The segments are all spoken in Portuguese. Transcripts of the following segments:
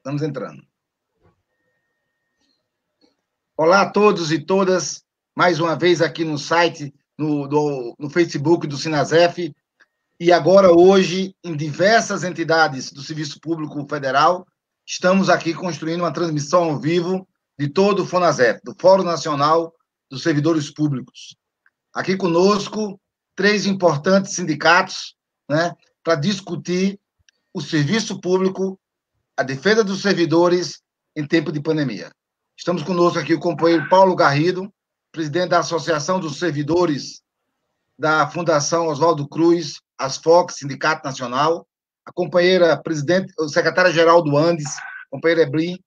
Estamos entrando. Olá a todos e todas, mais uma vez aqui no site, no Facebook do Sinasef, e agora hoje em diversas entidades do Serviço Público Federal, estamos aqui construindo uma transmissão ao vivo de todo o FONASEF, do Fórum Nacional dos Servidores Públicos. Aqui conosco, 3 importantes sindicatos, né, para discutir o serviço público, a defesa dos servidores em tempo de pandemia. Estamos conosco aqui o companheiro Paulo Garrido, presidente da Associação dos Servidores da Fundação Oswaldo Cruz, ASFOC, Sindicato Nacional, a companheira presidente, o secretário-geral do Andes, companheiro Eblin,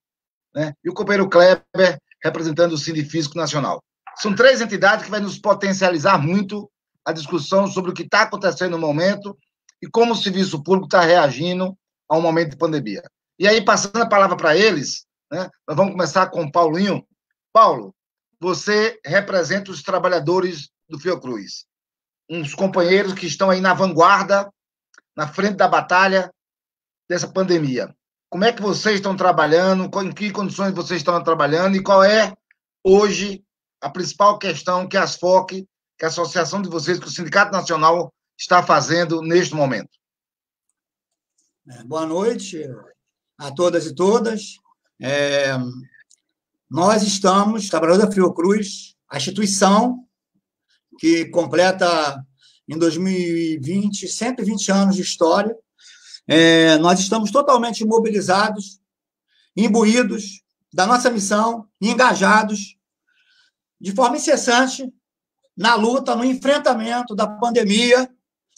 né, e o companheiro Kleber, representando o Sindifísico Nacional. São 3 entidades que vão nos potencializar muito a discussão sobre o que está acontecendo no momento e como o serviço público está reagindo a um momento de pandemia. E aí, passando a palavra para eles, né, nós vamos começar com o Paulinho. Paulo, você representa os trabalhadores do Fiocruz, uns companheiros que estão aí na vanguarda, na frente da batalha dessa pandemia. Como é que vocês estão trabalhando? Em que condições vocês estão trabalhando? E qual é, hoje, a principal questão que a ASFOC, que a associação de vocês, que o Sindicato Nacional está fazendo neste momento? Boa noite a todas e todas. Nós estamos, trabalhando da Fiocruz, a instituição que completa em 2020 120 anos de história. Nós estamos totalmente mobilizados, imbuídos da nossa missão, engajados de forma incessante na luta, no enfrentamento da pandemia,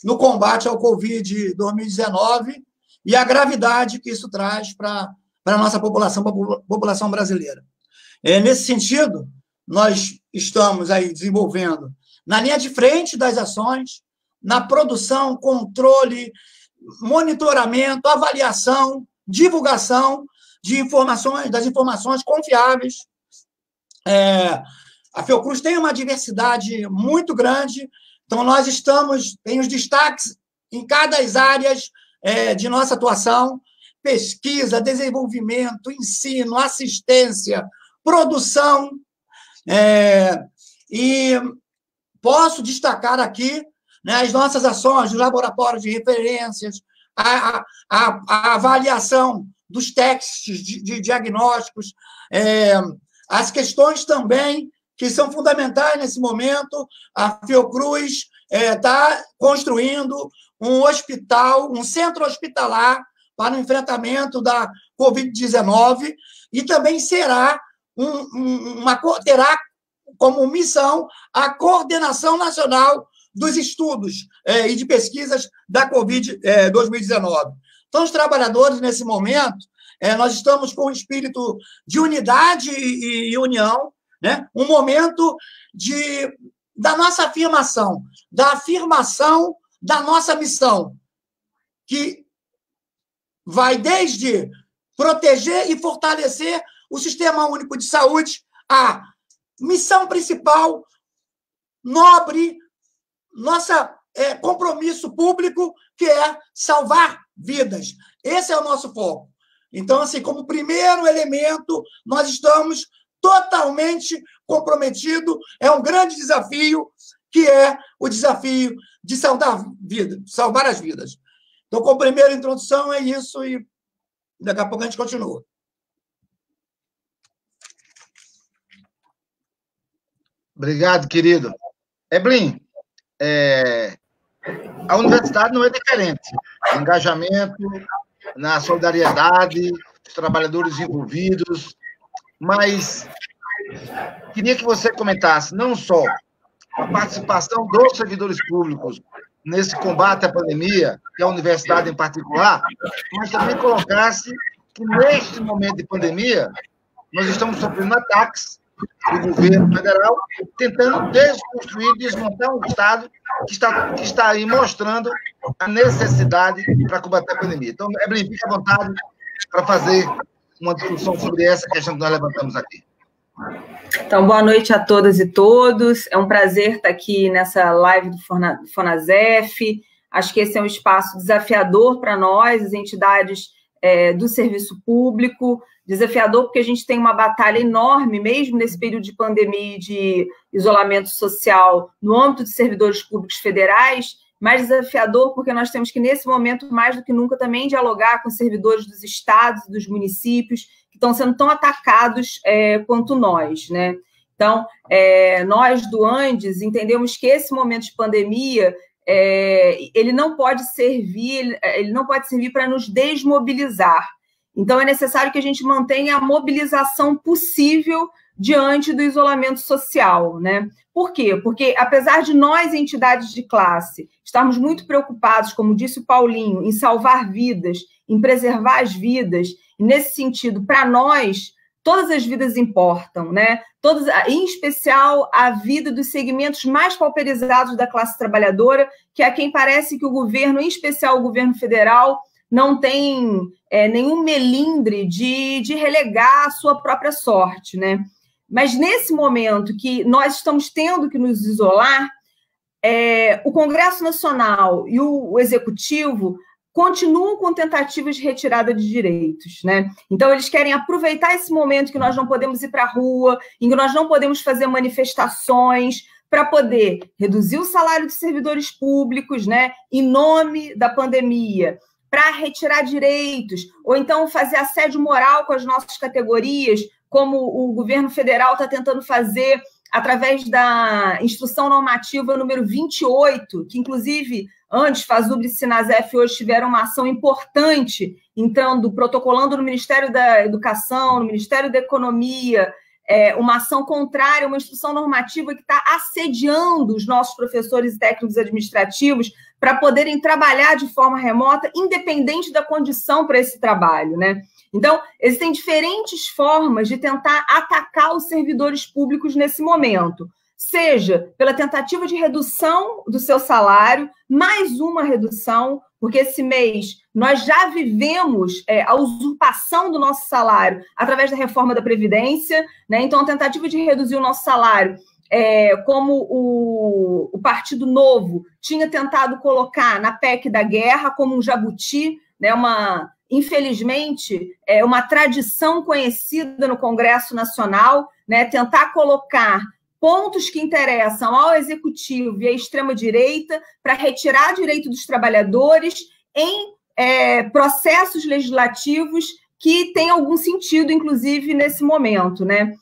no combate ao Covid-2019 e a gravidade que isso traz para a nossa população, para a população brasileira. Nesse sentido, nós estamos aí desenvolvendo na linha de frente das ações, na produção, controle, monitoramento, avaliação, divulgação de informações, das informações confiáveis. A Fiocruz tem uma diversidade muito grande, então nós tem os destaques em cada das áreas de nossa atuação: pesquisa, desenvolvimento, ensino, assistência, produção, e posso destacar aqui, né, as nossas ações, os laboratórios de referências, a avaliação dos testes de diagnósticos, as questões também que são fundamentais nesse momento. A Fiocruz está construindo um hospital, um centro hospitalar para o enfrentamento da Covid-19 e também terá como missão a coordenação nacional dos estudos e de pesquisas da Covid-2019. Então, os trabalhadores, nesse momento, nós estamos com um espírito de unidade e união, né? Um momento da nossa afirmação, da afirmação da nossa missão, que vai desde proteger e fortalecer o Sistema Único de Saúde, a missão principal, nobre, nossa compromisso público, que é salvar vidas. Esse é o nosso foco. Então, assim, como primeiro elemento, nós estamos totalmente comprometidos. É um grande desafio, que é o desafio de salvar as vidas. Então, como primeira introdução, é isso, e daqui a pouco a gente continua. Obrigado, querido. Eblin, a universidade não é diferente. O engajamento, na solidariedade, os trabalhadores envolvidos, mas queria que você comentasse não só a participação dos servidores públicos nesse combate à pandemia, e a universidade em particular, mas também colocasse que, neste momento de pandemia, nós estamos sofrendo ataques do governo federal, tentando desconstruir, desmontar um Estado que está aí mostrando a necessidade para combater a pandemia. Então, Eblin, fique à vontade para fazer uma discussão sobre essa questão que nós levantamos aqui. Então, boa noite a todas e todos. É um prazer estar aqui nessa live do FONASEF. Acho que esse é um espaço desafiador para nós, as entidades do serviço público, desafiador porque a gente tem uma batalha enorme, mesmo nesse período de pandemia e de isolamento social, no âmbito de servidores públicos federais, mais desafiador porque nós temos que, nesse momento, mais do que nunca, também dialogar com servidores dos estados e dos municípios que estão sendo tão atacados quanto nós, né? Então, nós do Andes entendemos que esse momento de pandemia ele não pode servir para nos desmobilizar. Então, é necessário que a gente mantenha a mobilização possível diante do isolamento social, né? Por quê? Porque, apesar de nós, entidades de classe, estarmos muito preocupados, como disse o Paulinho, em salvar vidas, em preservar as vidas, e nesse sentido, para nós, todas as vidas importam, né? Em especial a vida dos segmentos mais pauperizados da classe trabalhadora, que é quem parece que o governo, em especial o governo federal, não tem nenhum melindre de relegar a sua própria sorte, né? Mas nesse momento que nós estamos tendo que nos isolar, o Congresso Nacional e o Executivo continuam com tentativas de retirada de direitos, né? Então, eles querem aproveitar esse momento que nós não podemos ir para a rua, em que nós não podemos fazer manifestações, para poder reduzir o salário dos servidores públicos, né, em nome da pandemia, para retirar direitos, ou então fazer assédio moral com as nossas categorias, como o governo federal está tentando fazer através da Instrução Normativa número 28, que, inclusive, antes, Fazubra e Sinasef hoje tiveram uma ação importante, protocolando no Ministério da Educação, no Ministério da Economia, uma ação contrária, uma instrução normativa que está assediando os nossos professores e técnicos administrativos para poderem trabalhar de forma remota, independente da condição para esse trabalho, né? Então, existem diferentes formas de tentar atacar os servidores públicos nesse momento, seja pela tentativa de redução do seu salário, mais uma redução, porque esse mês nós já vivemos a usurpação do nosso salário através da reforma da Previdência, né? Então, a tentativa de reduzir o nosso salário, como o Partido Novo tinha tentado colocar na PEC da guerra como um jabuti, né? Infelizmente, uma tradição conhecida no Congresso Nacional, né? Tentar colocar pontos que interessam ao Executivo e à extrema-direita para retirar direito dos trabalhadores em processos legislativos que têm algum sentido, inclusive, nesse momento, né?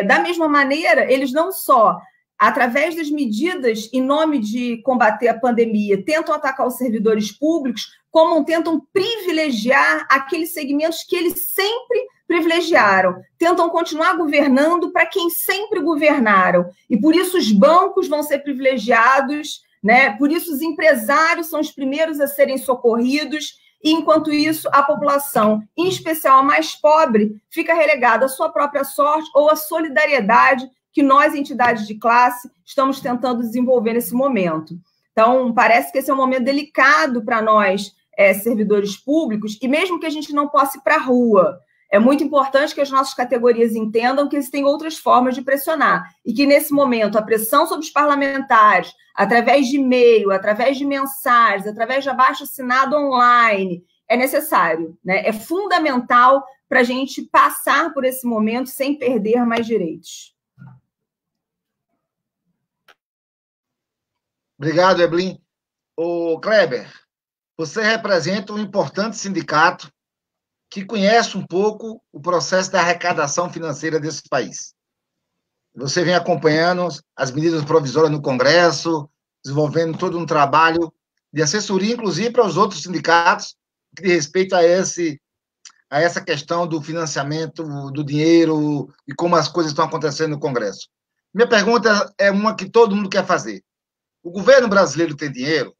Da mesma maneira, eles não só, através das medidas em nome de combater a pandemia, tentam atacar os servidores públicos, como tentam privilegiar aqueles segmentos que eles sempre privilegiaram, tentam continuar governando para quem sempre governaram, e por isso os bancos vão ser privilegiados, né? Por isso os empresários são os primeiros a serem socorridos, e enquanto isso a população, em especial a mais pobre, fica relegada à sua própria sorte ou à solidariedade que nós, entidades de classe, estamos tentando desenvolver nesse momento. Então, parece que esse é um momento delicado para nós, servidores públicos, e mesmo que a gente não possa ir para a rua, é muito importante que as nossas categorias entendam que existem outras formas de pressionar, e que, nesse momento, a pressão sobre os parlamentares, através de e-mail, através de mensagens, através de abaixo-assinado online, é necessário, né? É fundamental para a gente passar por esse momento sem perder mais direitos. Obrigado, Evelyn. Ô, Kleber, você representa um importante sindicato que conhece um pouco o processo da arrecadação financeira desse país. Você vem acompanhando as medidas provisórias no Congresso, desenvolvendo todo um trabalho de assessoria, inclusive para os outros sindicatos, que diz respeito a essa questão do financiamento, do dinheiro e como as coisas estão acontecendo no Congresso. Minha pergunta é uma que todo mundo quer fazer. O governo brasileiro tem dinheiro?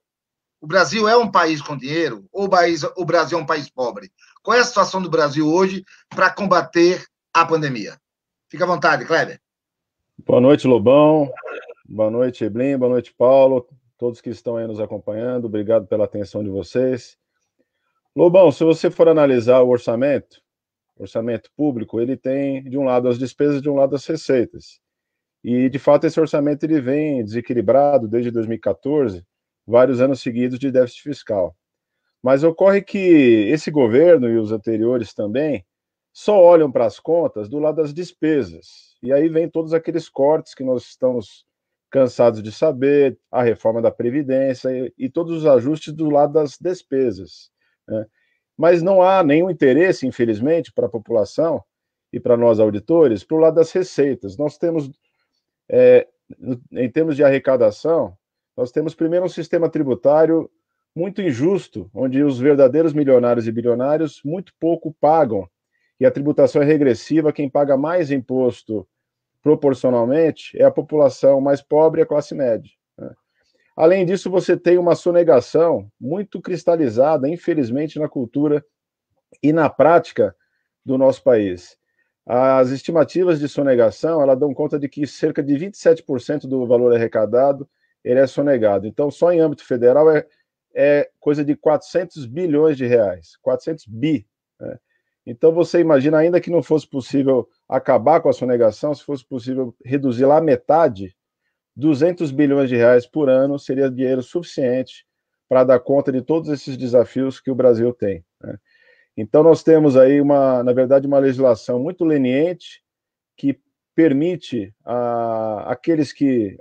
O Brasil é um país com dinheiro? Ou o Brasil é um país pobre? Qual é a situação do Brasil hoje para combater a pandemia? Fica à vontade, Kleber. Boa noite, Lobão. Boa noite, Evelyn. Boa noite, Paulo. Todos que estão aí nos acompanhando, obrigado pela atenção de vocês. Lobão, se você for analisar o orçamento público, ele tem, de um lado, as despesas, de um lado, as receitas. E, de fato, esse orçamento ele vem desequilibrado desde 2014, vários anos seguidos de déficit fiscal. Mas ocorre que esse governo e os anteriores também só olham para as contas do lado das despesas. E aí vem todos aqueles cortes que nós estamos cansados de saber, a reforma da Previdência e todos os ajustes do lado das despesas, né? Mas não há nenhum interesse, infelizmente, para a população e para nós auditores, para o lado das receitas. Nós temos, em termos de arrecadação, nós temos primeiro um sistema tributário muito injusto, onde os verdadeiros milionários e bilionários muito pouco pagam, e a tributação é regressiva, quem paga mais imposto proporcionalmente é a população mais pobre e a classe média, né? Além disso, você tem uma sonegação muito cristalizada, infelizmente, na cultura e na prática do nosso país. As estimativas de sonegação, elas dão conta de que cerca de 27% do valor arrecadado ele é sonegado. Então, só em âmbito federal é coisa de 400 bilhões de reais, 400 bi, né? Então, você imagina, ainda que não fosse possível acabar com a sonegação, se fosse possível reduzir lá a metade, 200 bilhões de reais por ano seria dinheiro suficiente para dar conta de todos esses desafios que o Brasil tem, né? Então, nós temos aí, na verdade, uma legislação muito leniente que permite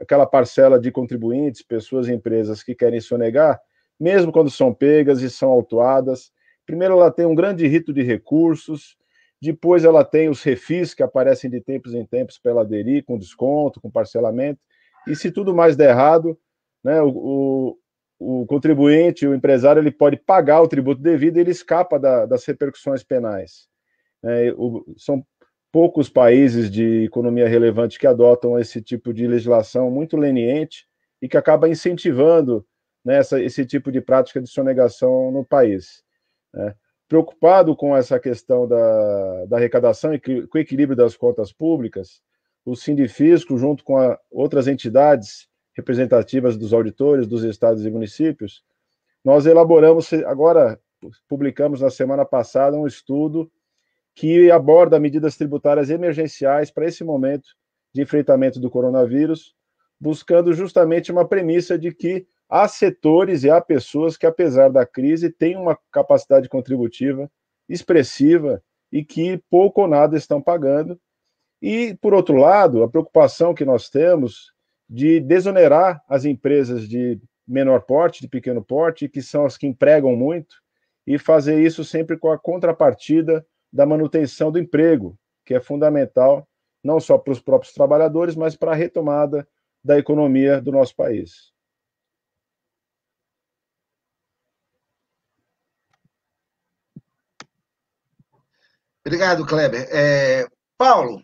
aquela parcela de contribuintes, pessoas e empresas que querem sonegar, mesmo quando são pegas e são autuadas. Primeiro, ela tem um grande rito de recursos, depois ela tem os refis que aparecem de tempos em tempos para ela aderir, com desconto, com parcelamento, e se tudo mais der errado, né, o contribuinte, o empresário, ele pode pagar o tributo devido e ele escapa das repercussões penais. São poucos países de economia relevante que adotam esse tipo de legislação muito leniente e que acaba incentivando, né, esse tipo de prática de sonegação no país, né? Preocupado com essa questão da arrecadação e com o equilíbrio das contas públicas, o Sindifisco, junto com outras entidades representativas dos auditores dos estados e municípios, nós elaboramos, agora publicamos na semana passada, um estudo que aborda medidas tributárias emergenciais para esse momento de enfrentamento do coronavírus, buscando justamente uma premissa de que há setores e há pessoas que, apesar da crise, têm uma capacidade contributiva expressiva e que pouco ou nada estão pagando. E, por outro lado, a preocupação que nós temos de desonerar as empresas de menor porte, de pequeno porte, que são as que empregam muito, e fazer isso sempre com a contrapartida da manutenção do emprego, que é fundamental não só para os próprios trabalhadores, mas para a retomada da economia do nosso país. Obrigado, Kleber. Paulo,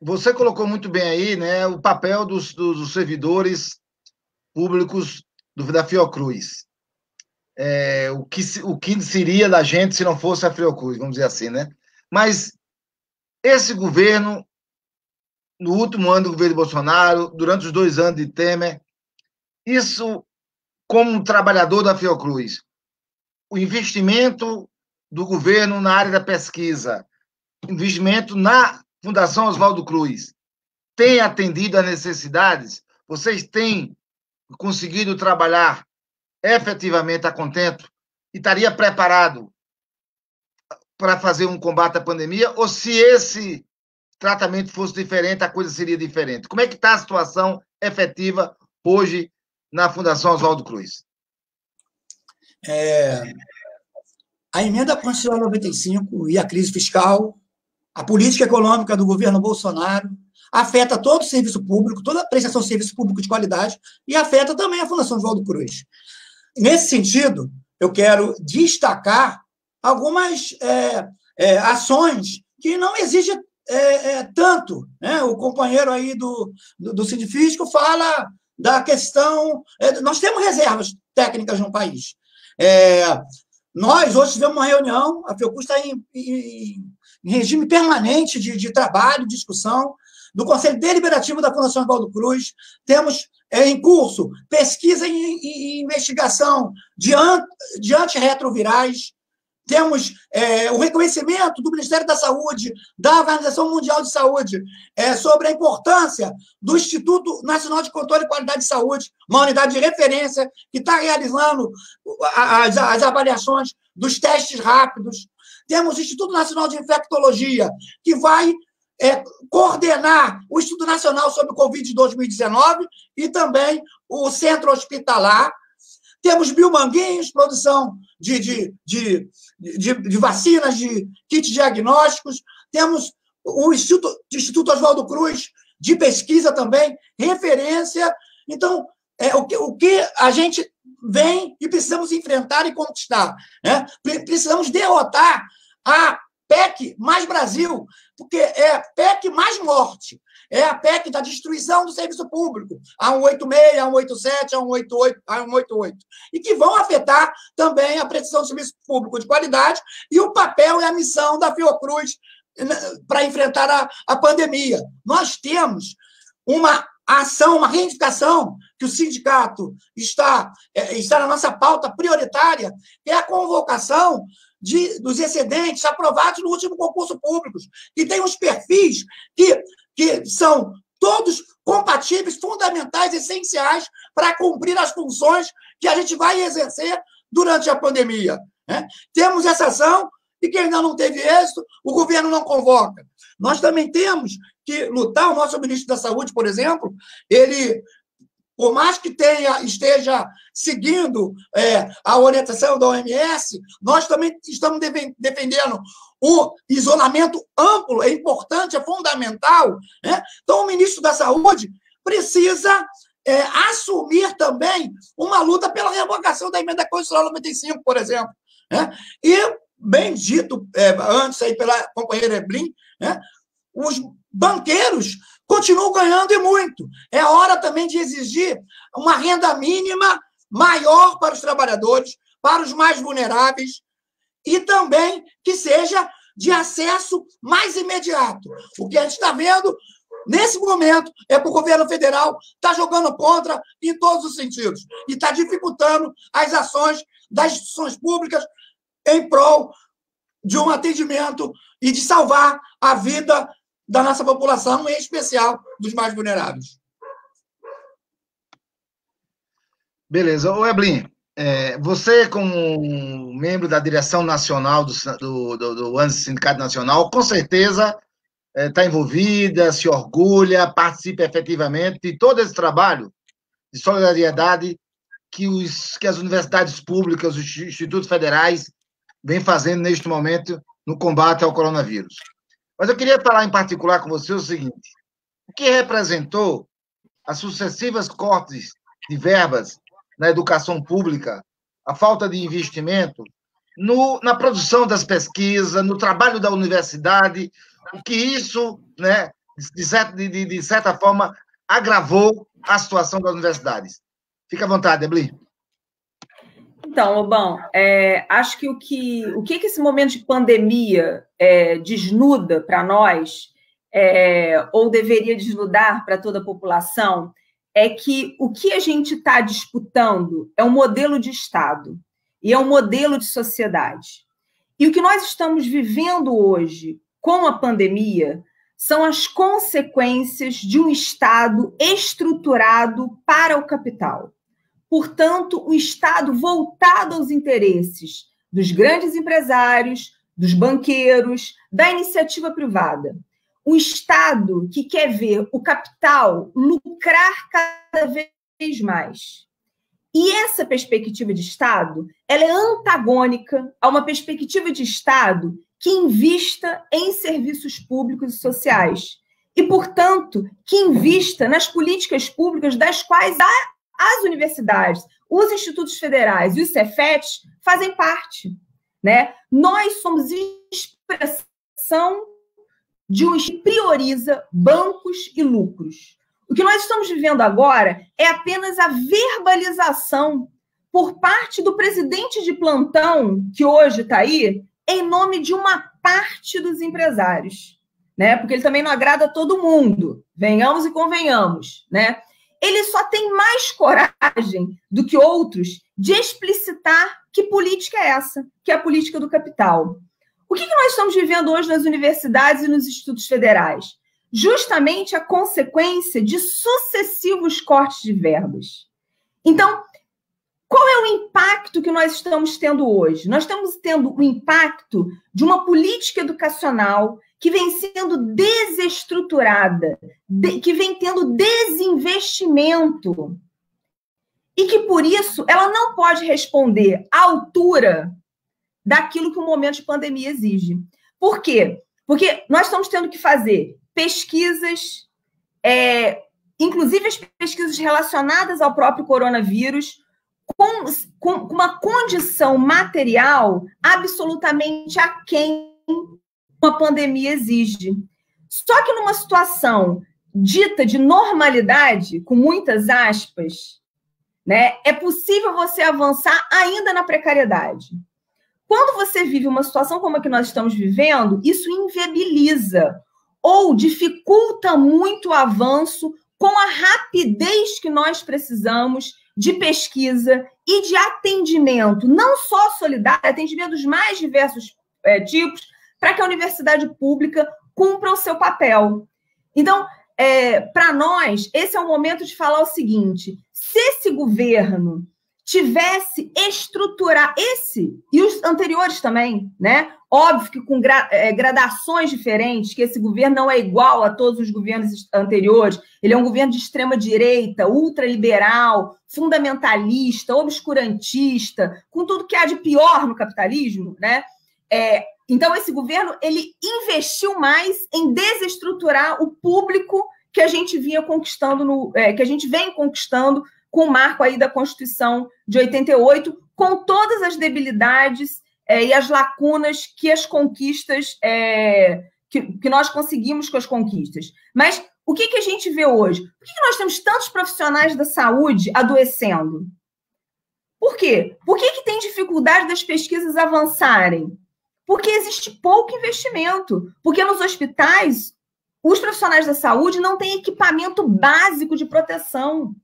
você colocou muito bem aí, né, o papel dos servidores públicos da Fiocruz. O que seria da gente se não fosse a Fiocruz, vamos dizer assim, né? Mas esse governo, no último ano do governo Bolsonaro, durante os 2 anos de Temer, isso, como um trabalhador da Fiocruz, o investimento do governo na área da pesquisa, investimento na Fundação Oswaldo Cruz, tem atendido às necessidades? Vocês têm conseguido trabalhar efetivamente a contento e estaria preparado para fazer um combate à pandemia? Ou se esse tratamento fosse diferente, a coisa seria diferente? Como é que está a situação efetiva hoje na Fundação Oswaldo Cruz? A emenda constitucional 95 e a crise fiscal, a política econômica do governo Bolsonaro, afeta todo o serviço público, toda a prestação de serviço público de qualidade, e afeta também a Fundação Oswaldo Cruz. Nesse sentido, eu quero destacar algumas ações que não exigem tanto, né? O companheiro aí do Sindifisco fala da questão... nós temos reservas técnicas no país. Nós, hoje, tivemos uma reunião, a Fiocruz está em regime permanente de trabalho, discussão, do Conselho Deliberativo da Fundação Oswaldo Cruz. Temos em curso pesquisa e investigação de antirretrovirais, temos o reconhecimento do Ministério da Saúde, da Organização Mundial de Saúde, sobre a importância do Instituto Nacional de Controle e Qualidade de Saúde, uma unidade de referência que está realizando as avaliações dos testes rápidos. Temos o Instituto Nacional de Infectologia, que vai coordenar o Instituto Nacional sobre o Covid de 2019 e também o Centro Hospitalar. Temos Biomanguinhos, produção de vacinas, de kits diagnósticos. Temos o Instituto Oswaldo Cruz, de pesquisa também, referência. Então, o que a gente vem e precisamos enfrentar e conquistar, né? Precisamos derrotar a PEC mais Brasil, porque é a PEC mais morte. É a PEC da destruição do serviço público, a 186, a 187, a 188, a 188, e que vão afetar também a prestação do serviço público de qualidade e o papel e a missão da Fiocruz para enfrentar a pandemia. Nós temos uma ação, uma reivindicação que o sindicato está na nossa pauta prioritária, que é a convocação dos excedentes aprovados no último concurso público, que tem os perfis que são todos compatíveis, fundamentais, essenciais para cumprir as funções que a gente vai exercer durante a pandemia, né? Temos essa ação e quem ainda não teve êxito, o governo não convoca. Nós também temos que lutar. O nosso ministro da Saúde, por exemplo, ele, por mais que esteja seguindo a orientação da OMS, nós também estamos defendendo o isolamento amplo, é importante, é fundamental, né? Então, o ministro da Saúde precisa assumir também uma luta pela revogação da emenda constitucional 95, por exemplo, né? E, bem dito antes aí pela companheira Eblin, né? Os banqueiros continuam ganhando e muito. É hora também de exigir uma renda mínima maior para os trabalhadores, para os mais vulneráveis, e também que seja de acesso mais imediato. O que a gente está vendo, nesse momento, é que o governo federal está jogando contra em todos os sentidos e está dificultando as ações das instituições públicas em prol de um atendimento e de salvar a vida da nossa população, em especial dos mais vulneráveis. Beleza. Ô, Eblin, você, como membro da direção nacional do ANSE Sindicato Nacional, com certeza está envolvida, se orgulha, participa efetivamente de todo esse trabalho de solidariedade que as universidades públicas, os institutos federais vêm fazendo neste momento no combate ao coronavírus. Mas eu queria falar em particular com você o seguinte: o que representou as sucessivas cortes de verbas na educação pública, a falta de investimento na produção das pesquisas, no trabalho da universidade, o que isso, né, de certa forma, agravou a situação das universidades. Fica à vontade, Eblin. Então, Lobão, acho que o que esse momento de pandemia desnuda para nós, ou deveria desnudar para toda a população, é que o que a gente está disputando é um modelo de Estado e é um modelo de sociedade. E o que nós estamos vivendo hoje com a pandemia são as consequências de um Estado estruturado para o capital. Portanto, um Estado voltado aos interesses dos grandes empresários, dos banqueiros, da iniciativa privada. Um Estado que quer ver o capital lucrar cada vez mais. E essa perspectiva de Estado, ela é antagônica a uma perspectiva de Estado que invista em serviços públicos e sociais. E, portanto, que invista nas políticas públicas das quais as universidades, os institutos federais e os Cefetes fazem parte, né? Nós somos expressão de um que prioriza bancos e lucros. O que nós estamos vivendo agora é apenas a verbalização por parte do presidente de plantão, que hoje está aí, em nome de uma parte dos empresários, né? Porque ele também não agrada a todo mundo, venhamos e convenhamos, né? ele só tem mais coragem do que outros de explicitar que política é essa, que é a política do capital. O que nós estamos vivendo hoje nas universidades e nos institutos federais? Justamente a consequência de sucessivos cortes de verbas. Então, qual é o impacto que nós estamos tendo hoje? Nós estamos tendo o impacto de uma política educacional que vem sendo desestruturada, que vem tendo desinvestimento, e que, por isso, ela não pode responder à altura daquilo que o momento de pandemia exige. Por quê? Porque nós estamos tendo que fazer pesquisas, inclusive as pesquisas relacionadas ao próprio coronavírus, com uma condição material absolutamente aquém uma pandemia exige. Só que numa situação dita de normalidade, com muitas aspas, né, é possível você avançar ainda na precariedade. Quando você vive uma situação como a que nós estamos vivendo, isso inviabiliza ou dificulta muito o avanço com a rapidez que nós precisamos de pesquisa e de atendimento, não só solidário, atendimento dos mais diversos tipos, para que a universidade pública cumpra o seu papel. Então, para nós, esse é o momento de falar o seguinte: se esse governo tivesse estruturar esse e os anteriores também, né? Óbvio que com gradações diferentes, que esse governo não é igual a todos os governos anteriores, ele é um governo de extrema-direita, ultraliberal, fundamentalista, obscurantista, com tudo que há de pior no capitalismo, né? Então, esse governo, ele investiu mais em desestruturar o público que a gente vinha conquistando, que a gente vem conquistando com o marco aí da Constituição de 88, com todas as debilidades e as lacunas que as conquistas, que nós conseguimos com as conquistas. Mas o que a gente vê hoje? Por que nós temos tantos profissionais da saúde adoecendo? Por quê? Por que tem dificuldade das pesquisas avançarem? Porque existe pouco investimento. Porque nos hospitais, os profissionais da saúde não têm equipamento básico de proteção.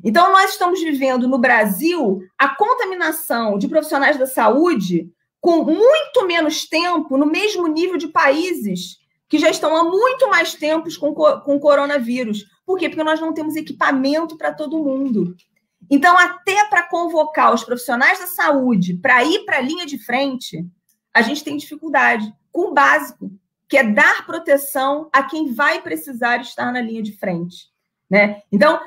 Então, nós estamos vivendo no Brasil a contaminação de profissionais da saúde com muito menos tempo, no mesmo nível de países que já estão há muito mais tempos com coronavírus. Por quê? Porque nós não temos equipamento para todo mundo. Então, até para convocar os profissionais da saúde para ir para a linha de frente, a gente tem dificuldade com o básico, que é dar proteção a quem vai precisar estar na linha de frente, né? Então,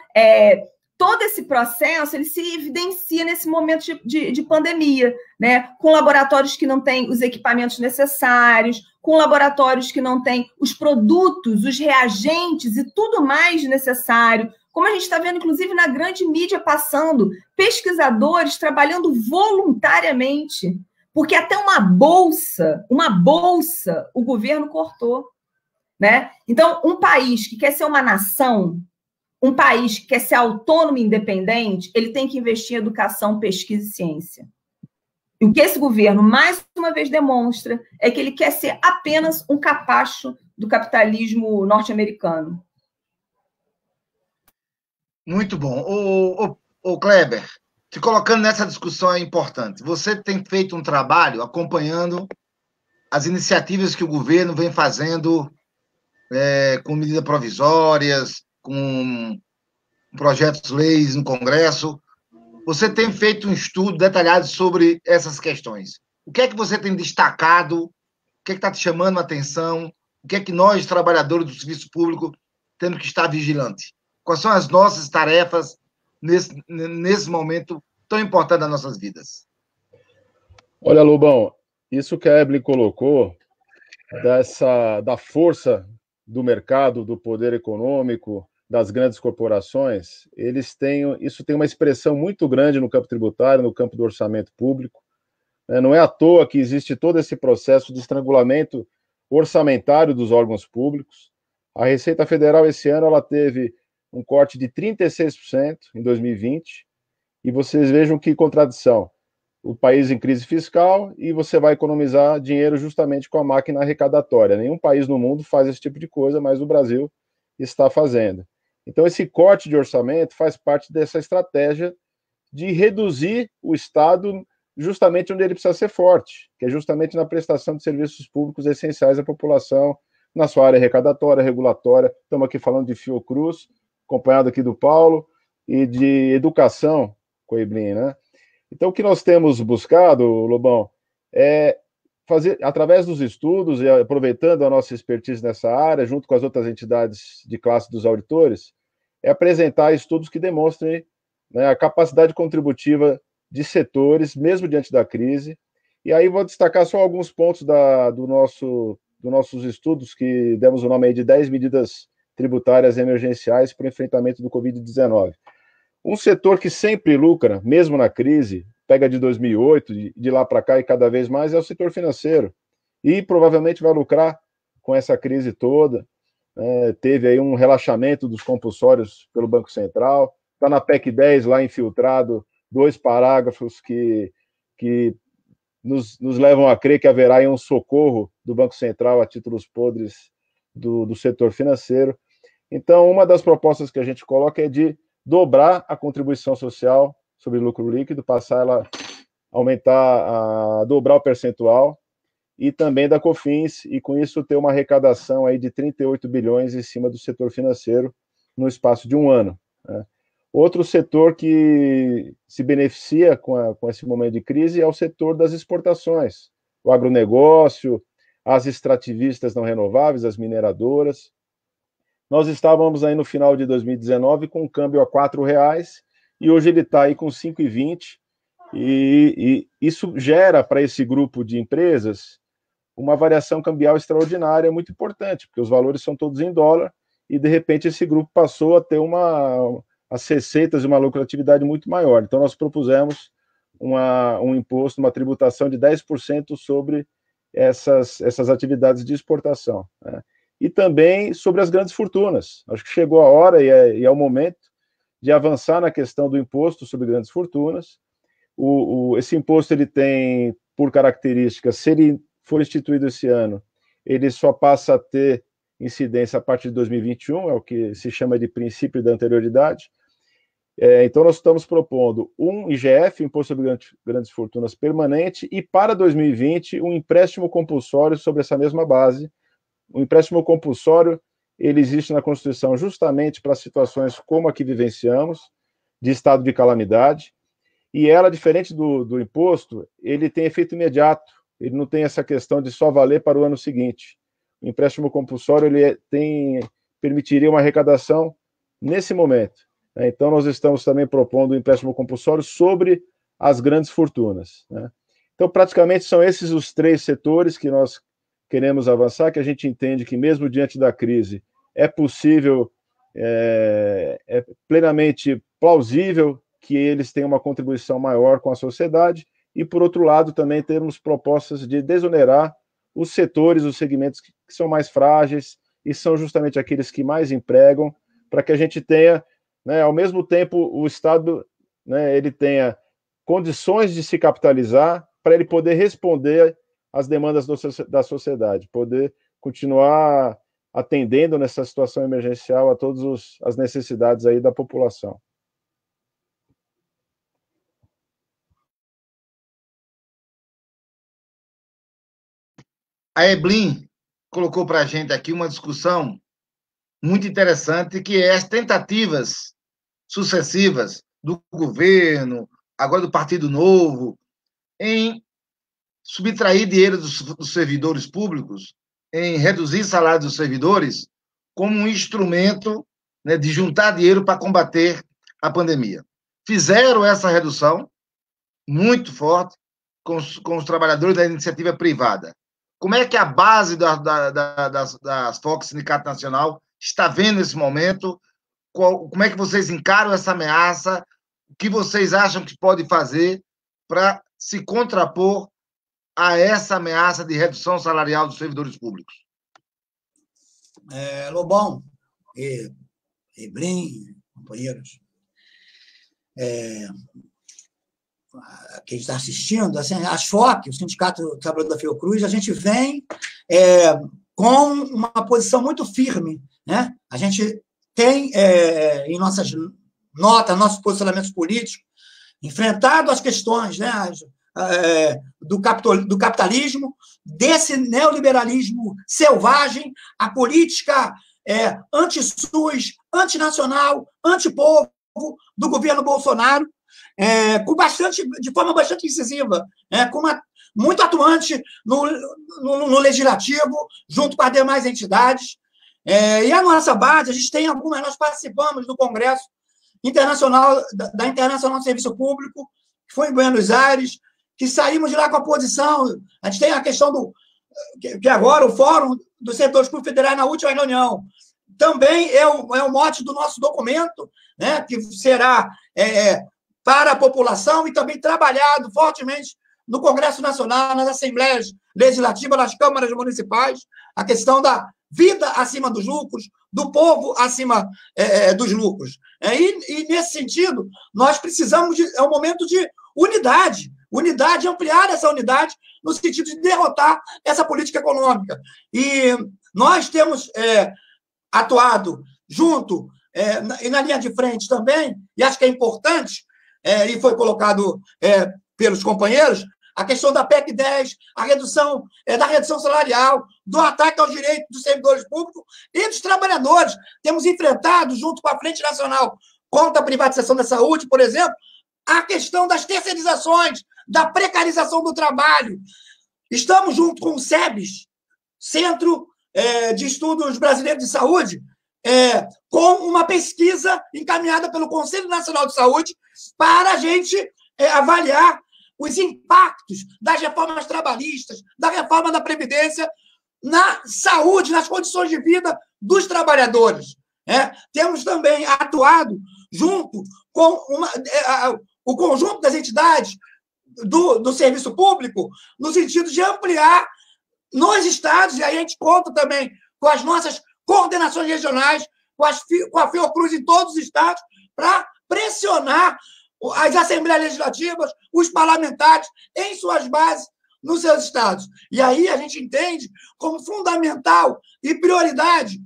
todo esse processo, ele se evidencia nesse momento de pandemia, né? Com laboratórios que não têm os equipamentos necessários, com laboratórios que não têm os produtos, os reagentes e tudo mais necessário, como a gente está vendo, inclusive, na grande mídia passando, pesquisadores trabalhando voluntariamente, porque até uma bolsa, o governo cortou, né? Então, um país que quer ser uma nação, um país que quer ser autônomo e independente, ele tem que investir em educação, pesquisa e ciência. E o que esse governo, mais uma vez, demonstra é que ele quer ser apenas um capacho do capitalismo norte-americano. Muito bom. Ô Kleber, te colocando nessa discussão é importante. Você tem feito um trabalho acompanhando as iniciativas que o governo vem fazendo com medidas provisórias, com projetos de leis no Congresso. Você tem feito um estudo detalhado sobre essas questões. O que é que você tem destacado? O que é que está te chamando a atenção? O que é que nós, trabalhadores do serviço público, temos que estar vigilantes? Quais são as nossas tarefas nesse momento tão importante das nossas vidas? Olha, Lobão, isso que a Evelyn colocou, da força do mercado, do poder econômico, das grandes corporações, isso tem uma expressão muito grande no campo tributário, no campo do orçamento público. Não é à toa que existe todo esse processo de estrangulamento orçamentário dos órgãos públicos. A Receita Federal, esse ano, ela teve um corte de 36% em 2020, e vocês vejam que contradição. O país em crise fiscal e você vai economizar dinheiro justamente com a máquina arrecadatória. Nenhum país no mundo faz esse tipo de coisa, mas o Brasil está fazendo. Então, esse corte de orçamento faz parte dessa estratégia de reduzir o Estado justamente onde ele precisa ser forte, que é justamente na prestação de serviços públicos essenciais à população, na sua área arrecadatória, regulatória. Estamos aqui falando de Fiocruz, acompanhado aqui do Paulo, e de educação, com a Eblin, né? Então, o que nós temos buscado, Lobão, é fazer, através dos estudos e aproveitando a nossa expertise nessa área, junto com as outras entidades de classe dos auditores, é apresentar estudos que demonstrem, né, a capacidade contributiva de setores, mesmo diante da crise. E aí vou destacar só alguns pontos dos nossos estudos, que demos o nome aí de 10 medidas tributárias emergenciais para o enfrentamento do Covid-19. Um setor que sempre lucra, mesmo na crise, pega de 2008, de lá para cá e cada vez mais, é o setor financeiro. E provavelmente vai lucrar com essa crise toda. Teve aí um relaxamento dos compulsórios pelo Banco Central. Está na PEC 10 lá infiltrado 2 parágrafos que nos levam a crer que haverá aí um socorro do Banco Central a títulos podres do setor financeiro. Então, uma das propostas que a gente coloca é de dobrar a contribuição social sobre lucro líquido, passar ela, dobrar o percentual, e também da COFINS, e com isso ter uma arrecadação aí de 38 bilhões em cima do setor financeiro no espaço de um ano, né? Outro setor que se beneficia com esse momento de crise é o setor das exportações, o agronegócio, as extrativistas não renováveis, as mineradoras. Nós estávamos aí no final de 2019 com um câmbio a R$ 4,00, e hoje ele está aí com 5,20, e isso gera para esse grupo de empresas uma variação cambial extraordinária, muito importante, porque os valores são todos em dólar, e de repente esse grupo passou a ter as receitas e uma lucratividade muito maior. Então nós propusemos um imposto, uma tributação de 10% sobre essas atividades de exportação, né? E também sobre as grandes fortunas. Acho que chegou a hora e é o momento de avançar na questão do imposto sobre grandes fortunas. Esse imposto ele tem, por característica, se ele for instituído esse ano, ele só passa a ter incidência a partir de 2021, é o que se chama de princípio da anterioridade. Então, nós estamos propondo um IGF, Imposto sobre Grandes Fortunas, permanente, e para 2020, um empréstimo compulsório sobre essa mesma base. O empréstimo compulsório, ele existe na Constituição justamente para situações como a que vivenciamos, de estado de calamidade, e ela, diferente do imposto, ele tem efeito imediato, ele não tem essa questão de só valer para o ano seguinte. O empréstimo compulsório, ele permitiria uma arrecadação nesse momento. Então, nós estamos também propondo um empréstimo compulsório sobre as grandes fortunas, né? Então, praticamente, são esses os 3 setores que nós queremos avançar, que a gente entende que, mesmo diante da crise, é possível, é plenamente plausível que eles tenham uma contribuição maior com a sociedade, e, por outro lado, também temos propostas de desonerar os setores, os segmentos que são mais frágeis, e são justamente aqueles que mais empregam, para que a gente tenha, né, ao mesmo tempo, o Estado, né, ele tenha condições de se capitalizar para ele poder responder às demandas da sociedade, poder continuar atendendo nessa situação emergencial a todas as necessidades aí da população. A Eblin colocou para a gente aqui uma discussão muito interessante, que é as tentativas sucessivas do governo, agora do Partido Novo, em subtrair dinheiro dos servidores públicos, em reduzir salário dos servidores, como um instrumento, né, de juntar dinheiro para combater a pandemia. Fizeram essa redução muito forte com os trabalhadores da iniciativa privada. Como é que a base das FOC, Sindicato Nacional, está vendo esse momento? Como é que vocês encaram essa ameaça? O que vocês acham que pode fazer para se contrapor a essa ameaça de redução salarial dos servidores públicos? Lobão, Eblin, companheiros, quem está assistindo, assim, as FOC, o Sindicato Trabalhador da Fiocruz, a gente vem com uma posição muito firme, né? A gente tem, em nossas notas, nossos posicionamentos políticos, enfrentado as questões, né, do capitalismo, desse neoliberalismo selvagem, a política anti-SUS, antinacional, antipovo do governo Bolsonaro, de forma bastante incisiva, muito atuante no legislativo, junto com as demais entidades. E a nossa base, a gente tem algumas, nós participamos do Congresso Internacional, da Internacional do Serviço Público, que foi em Buenos Aires, que saímos de lá com a posição. A gente tem a questão que agora o Fórum dos Servidores Públicos Federais, na última reunião, também é o mote do nosso documento, né, que será para a população e também trabalhado fortemente no Congresso Nacional, nas Assembleias Legislativas, nas câmaras municipais, a questão da vida acima dos lucros, do povo acima dos lucros. E, nesse sentido, nós precisamos é um momento de unidade, ampliar essa unidade no sentido de derrotar essa política econômica. E nós temos atuado junto e na linha de frente também, e acho que é importante, e foi colocado pelos companheiros, a questão da PEC 10, a redução da redução salarial, do ataque aos direitos dos servidores públicos e dos trabalhadores. Temos enfrentado, junto com a Frente Nacional contra a Privatização da Saúde, por exemplo, a questão das terceirizações, da precarização do trabalho. Estamos junto com o SEBS, Centro de Estudos Brasileiros de Saúde, com uma pesquisa encaminhada pelo Conselho Nacional de Saúde para a gente avaliar os impactos das reformas trabalhistas, da reforma da Previdência na saúde, nas condições de vida dos trabalhadores. Temos também atuado junto com o conjunto das entidades do serviço público, no sentido de ampliar nos estados, e aí a gente conta também com as nossas coordenações regionais, com a Fiocruz em todos os estados, para pressionar as assembleias legislativas, os parlamentares, em suas bases, nos seus estados. E aí a gente entende como fundamental e prioridade,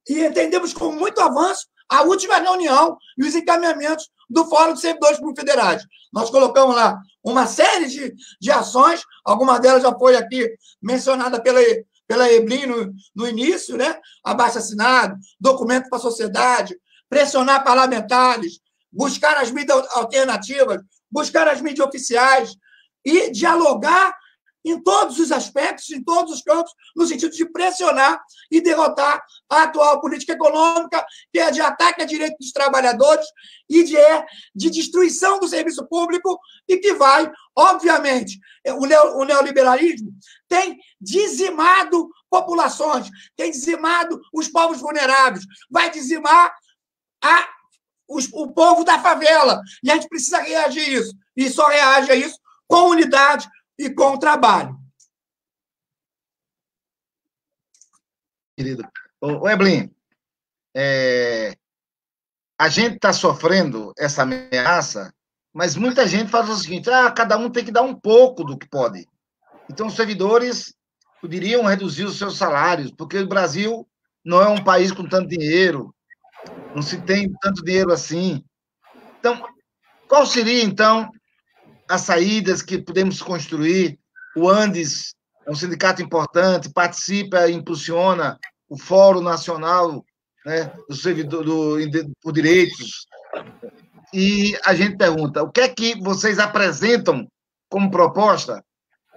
e entendemos como muito avanço, a última reunião e os encaminhamentos do Fórum dos Servidores Públicos Federais. Nós colocamos lá uma série de ações, algumas delas já foi aqui mencionada pela Eblin no início, né? Abaixo-assinado, documento para a sociedade, pressionar parlamentares, buscar as mídias alternativas, buscar as mídias oficiais e dialogar em todos os aspectos, em todos os campos, no sentido de pressionar e derrotar a atual política econômica, que é de ataque a direitos dos trabalhadores e de destruição do serviço público e que vai, obviamente, o neoliberalismo tem dizimado populações, tem dizimado os povos vulneráveis, vai dizimar o povo da favela. E a gente precisa reagir a isso. E só reage a isso com unidade e com o trabalho. Querido. Eblin, a gente está sofrendo essa ameaça, mas muita gente faz o seguinte, cada um tem que dar um pouco do que pode. Então, os servidores poderiam reduzir os seus salários, porque o Brasil não é um país com tanto dinheiro, não se tem tanto dinheiro assim. Então, qual seria, então, as saídas que podemos construir? O Andes é um sindicato importante, participa e impulsiona o Fórum Nacional, né, do Servidor por Direitos. E a gente pergunta, o que é que vocês apresentam como proposta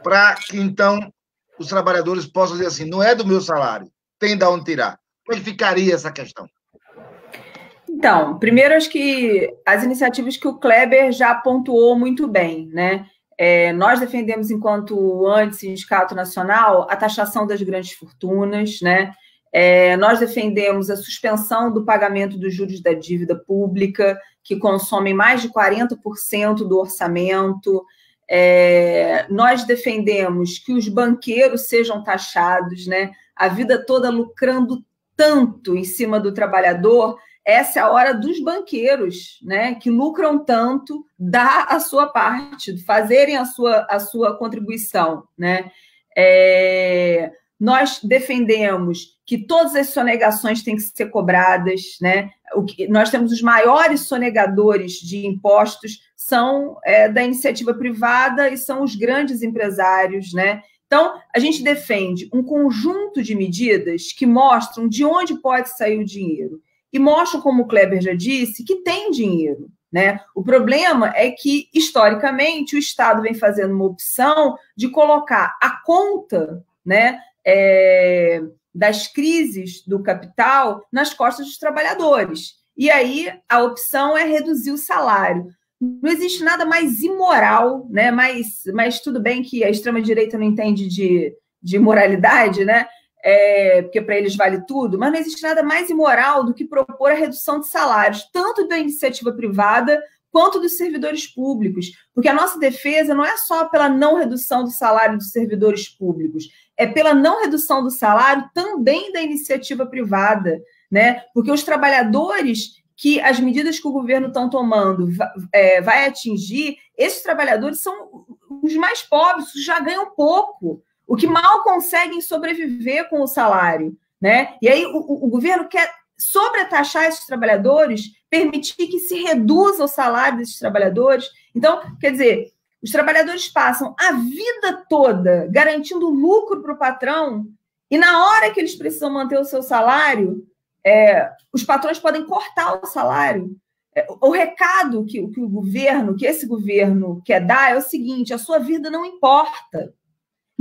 para que, então, os trabalhadores possam dizer assim, não é do meu salário, tem de onde tirar? Como é que ficaria essa questão? Então, primeiro, acho que as iniciativas que o Kleber já pontuou muito bem, né? Nós defendemos, enquanto Sindicato Nacional, a taxação das grandes fortunas, né? Nós defendemos a suspensão do pagamento dos juros da dívida pública, que consomem mais de 40% do orçamento. Nós defendemos que os banqueiros sejam taxados, né? A vida toda lucrando tanto em cima do trabalhador. Essa é a hora dos banqueiros, né, que lucram tanto, dar a sua parte, fazerem a sua contribuição, né? nós defendemos que todas as sonegações têm que ser cobradas, né? Nós temos os maiores sonegadores de impostos, são da iniciativa privada e são os grandes empresários, né? Então, a gente defende um conjunto de medidas que mostram de onde pode sair o dinheiro. E mostram, como o Kleber já disse, que tem dinheiro, né? O problema é que, historicamente, o Estado vem fazendo uma opção de colocar a conta, né, das crises do capital nas costas dos trabalhadores. E aí a opção é reduzir o salário. Não existe nada mais imoral, né? Mas tudo bem que a extrema-direita não entende de moralidade, né? Porque para eles vale tudo, mas não existe nada mais imoral do que propor a redução de salários, tanto da iniciativa privada quanto dos servidores públicos, porque a nossa defesa não é só pela não redução do salário dos servidores públicos, é pela não redução do salário também da iniciativa privada, né? Porque os trabalhadores que as medidas que o governo estão tomando vai atingir, esses trabalhadores são os mais pobres, que já ganham pouco, o que mal conseguem sobreviver com o salário, né? E aí o governo quer sobretaxar esses trabalhadores, permitir que se reduza o salário desses trabalhadores. Então, quer dizer, os trabalhadores passam a vida toda garantindo lucro para o patrão e na hora que eles precisam manter o seu salário, os patrões podem cortar o salário. O recado que esse governo quer dar é o seguinte: a sua vida não importa.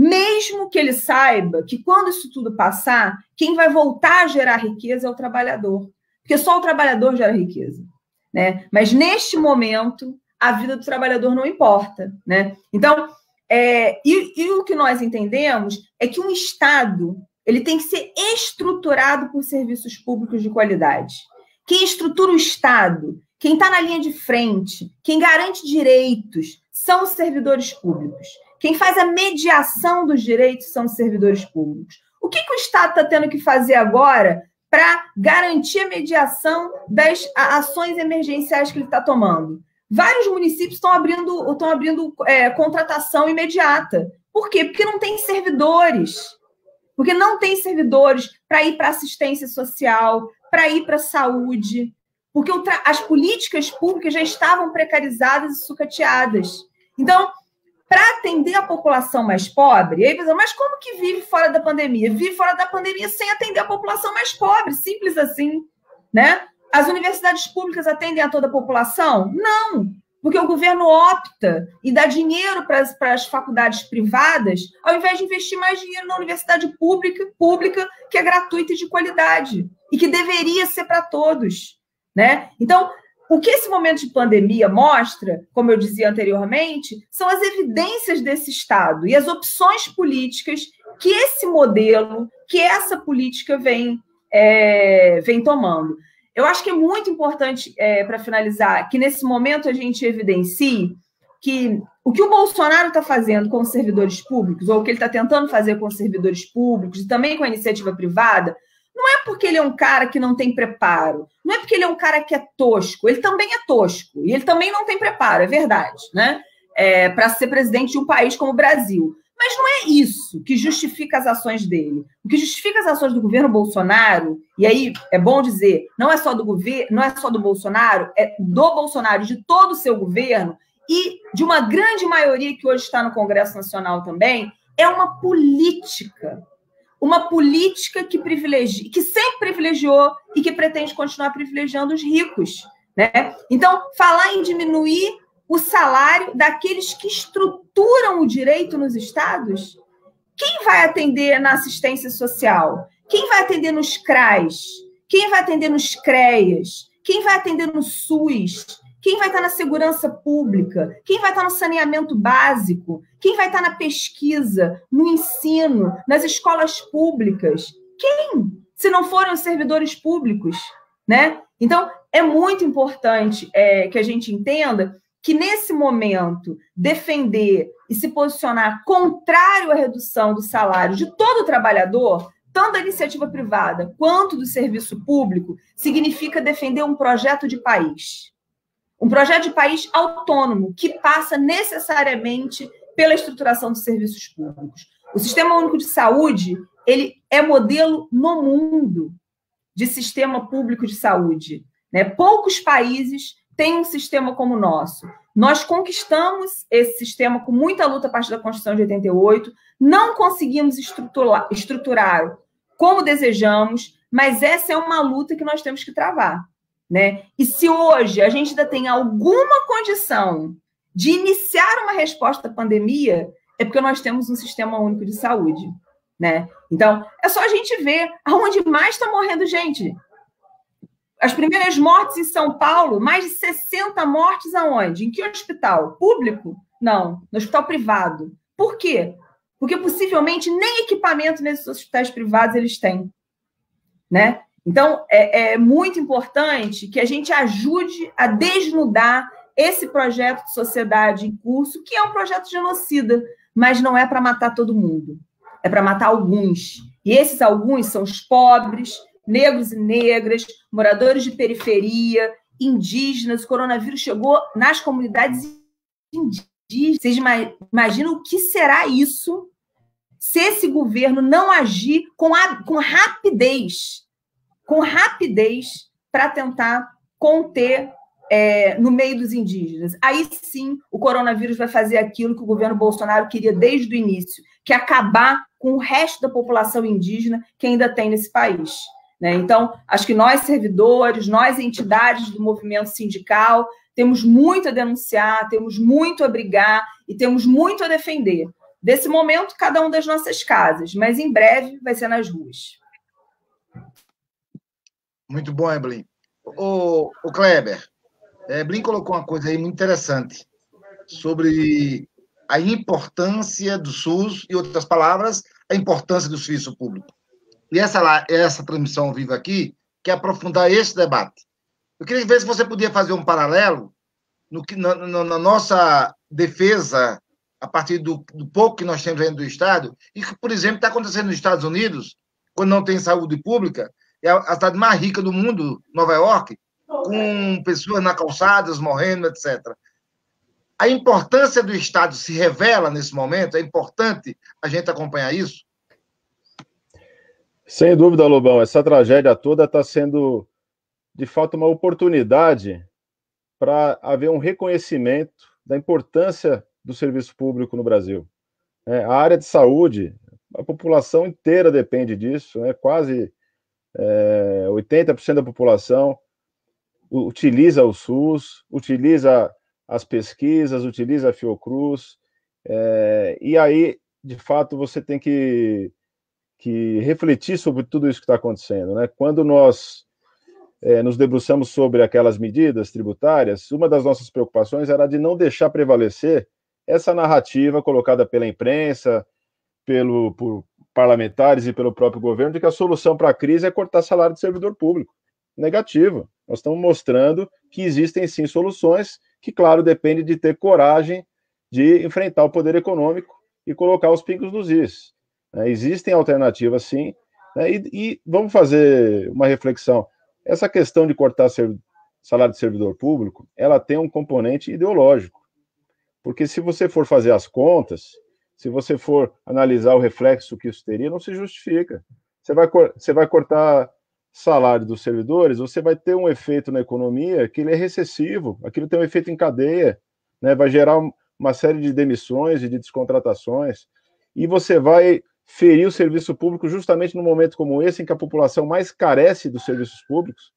Mesmo que ele saiba que quando isso tudo passar, quem vai voltar a gerar riqueza é o trabalhador. Porque só o trabalhador gera riqueza, né? Mas neste momento, a vida do trabalhador não importa, né? Então, e o que nós entendemos é que um Estado ele tem que ser estruturado por serviços públicos de qualidade. Quem estrutura o Estado, quem está na linha de frente, quem garante direitos, são os servidores públicos. Quem faz a mediação dos direitos são os servidores públicos. O que o Estado está tendo que fazer agora para garantir a mediação das ações emergenciais que ele está tomando? Vários municípios estão abrindo contratação imediata. Por quê? Porque não tem servidores. Porque não tem servidores para ir para assistência social, para ir para a saúde. Porque as políticas públicas já estavam precarizadas e sucateadas. Então, para atender a população mais pobre, aí você, mas como que vive fora da pandemia? Vive fora da pandemia sem atender a população mais pobre, simples assim, né? As universidades públicas atendem a toda a população? Não, porque o governo opta e dá dinheiro para as faculdades privadas, ao invés de investir mais dinheiro na universidade pública, que é gratuita e de qualidade, e que deveria ser para todos, né? Então, o que esse momento de pandemia mostra, como eu dizia anteriormente, são as evidências desse Estado e as opções políticas que esse modelo, que essa política vem tomando. Eu acho que é muito importante, para finalizar, que nesse momento a gente evidencie que o que o Bolsonaro está fazendo com os servidores públicos, ou o que ele está tentando fazer com os servidores públicos e também com a iniciativa privada, não é porque ele é um cara que não tem preparo, não é porque ele é um cara que é tosco, ele também é tosco, e ele também não tem preparo, é verdade, né? Para ser presidente de um país como o Brasil. Mas não é isso que justifica as ações dele. O que justifica as ações do governo Bolsonaro, e aí é bom dizer, não é só do governo, não é só do Bolsonaro, é do Bolsonaro, de todo o seu governo, e de uma grande maioria que hoje está no Congresso Nacional também, é uma política que privilegia, que sempre privilegiou e que pretende continuar privilegiando os ricos, né? Então, falar em diminuir o salário daqueles que estruturam o direito nos estados, quem vai atender na assistência social? Quem vai atender nos CRAs? Quem vai atender nos CREAs? Quem vai atender no SUS? Quem vai estar na segurança pública? Quem vai estar no saneamento básico? Quem vai estar na pesquisa, no ensino, nas escolas públicas? Quem? Se não forem os servidores públicos, né? Então, é muito importante que a gente entenda que, nesse momento, defender e se posicionar contrário à redução do salário de todo trabalhador, tanto da iniciativa privada quanto do serviço público, significa defender um projeto de país. Um projeto de país autônomo, que passa necessariamente pela estruturação dos serviços públicos. O Sistema Único de Saúde, ele é modelo no mundo de sistema público de saúde, né? Poucos países têm um sistema como o nosso. Nós conquistamos esse sistema com muita luta a partir da Constituição de 88, não conseguimos estruturar como desejamos, mas essa é uma luta que nós temos que travar, né? E se hoje a gente ainda tem alguma condição de iniciar uma resposta à pandemia, é porque nós temos um sistema único de saúde, né? Então, é só a gente ver aonde mais está morrendo gente. As primeiras mortes em São Paulo, mais de 60 mortes aonde? Em que hospital? Público? Não, no hospital privado. Por quê? Porque possivelmente nem equipamento nesses hospitais privados eles têm, né? Então, é muito importante que a gente ajude a desnudar esse projeto de sociedade em curso, que é um projeto genocida, mas não é para matar todo mundo, é para matar alguns. E esses alguns são os pobres, negros e negras, moradores de periferia, indígenas. O coronavírus chegou nas comunidades indígenas. Vocês imaginam o que será isso se esse governo não agir com rapidez para tentar conter no meio dos indígenas. Aí sim o coronavírus vai fazer aquilo que o governo Bolsonaro queria desde o início, que é acabar com o resto da população indígena que ainda tem nesse país, né? Então, acho que nós, servidores, nós, entidades do movimento sindical, temos muito a denunciar, temos muito a brigar e temos muito a defender. Desse momento, cada um das nossas casas, mas em breve vai ser nas ruas. Muito bom, Evelyn. O Kleber, Evelyn colocou uma coisa aí muito interessante sobre a importância do SUS, e outras palavras, a importância do serviço público. E essa transmissão ao vivo aqui quer aprofundar esse debate. Eu queria ver se você podia fazer um paralelo na nossa defesa a partir do pouco que nós temos dentro do Estado, e que, por exemplo, está acontecendo nos Estados Unidos, quando não tem saúde pública, é a cidade mais rica do mundo, Nova York, com pessoas na calçadas, morrendo, etc. A importância do Estado se revela nesse momento, é importante a gente acompanhar isso? Sem dúvida, Lobão, essa tragédia toda está sendo, de fato, uma oportunidade para haver um reconhecimento da importância do serviço público no Brasil. A área de saúde, a população inteira depende disso, quase 80% da população utiliza o SUS, utiliza as pesquisas, utiliza a Fiocruz, e aí, de fato, você tem que refletir sobre tudo isso que está acontecendo, né? Quando nós nos debruçamos sobre aquelas medidas tributárias, uma das nossas preocupações era de não deixar prevalecer essa narrativa colocada pela imprensa, por parlamentares e pelo próprio governo, de que a solução para a crise é cortar salário de servidor público. Negativo. Nós estamos mostrando que existem sim soluções, que, claro, depende de ter coragem de enfrentar o poder econômico e colocar os pingos nos is. Existem alternativas, sim, e vamos fazer uma reflexão. Essa questão de cortar salário de servidor público, ela tem um componente ideológico, porque se você for fazer as contas, se você for analisar o reflexo que isso teria, não se justifica. Você vai cortar salário dos servidores, você vai ter um efeito na economia que ele é recessivo, aquilo tem um efeito em cadeia, vai gerar uma série de demissões e de descontratações, e você vai ferir o serviço público justamente num momento como esse, em que a população mais carece dos serviços públicos.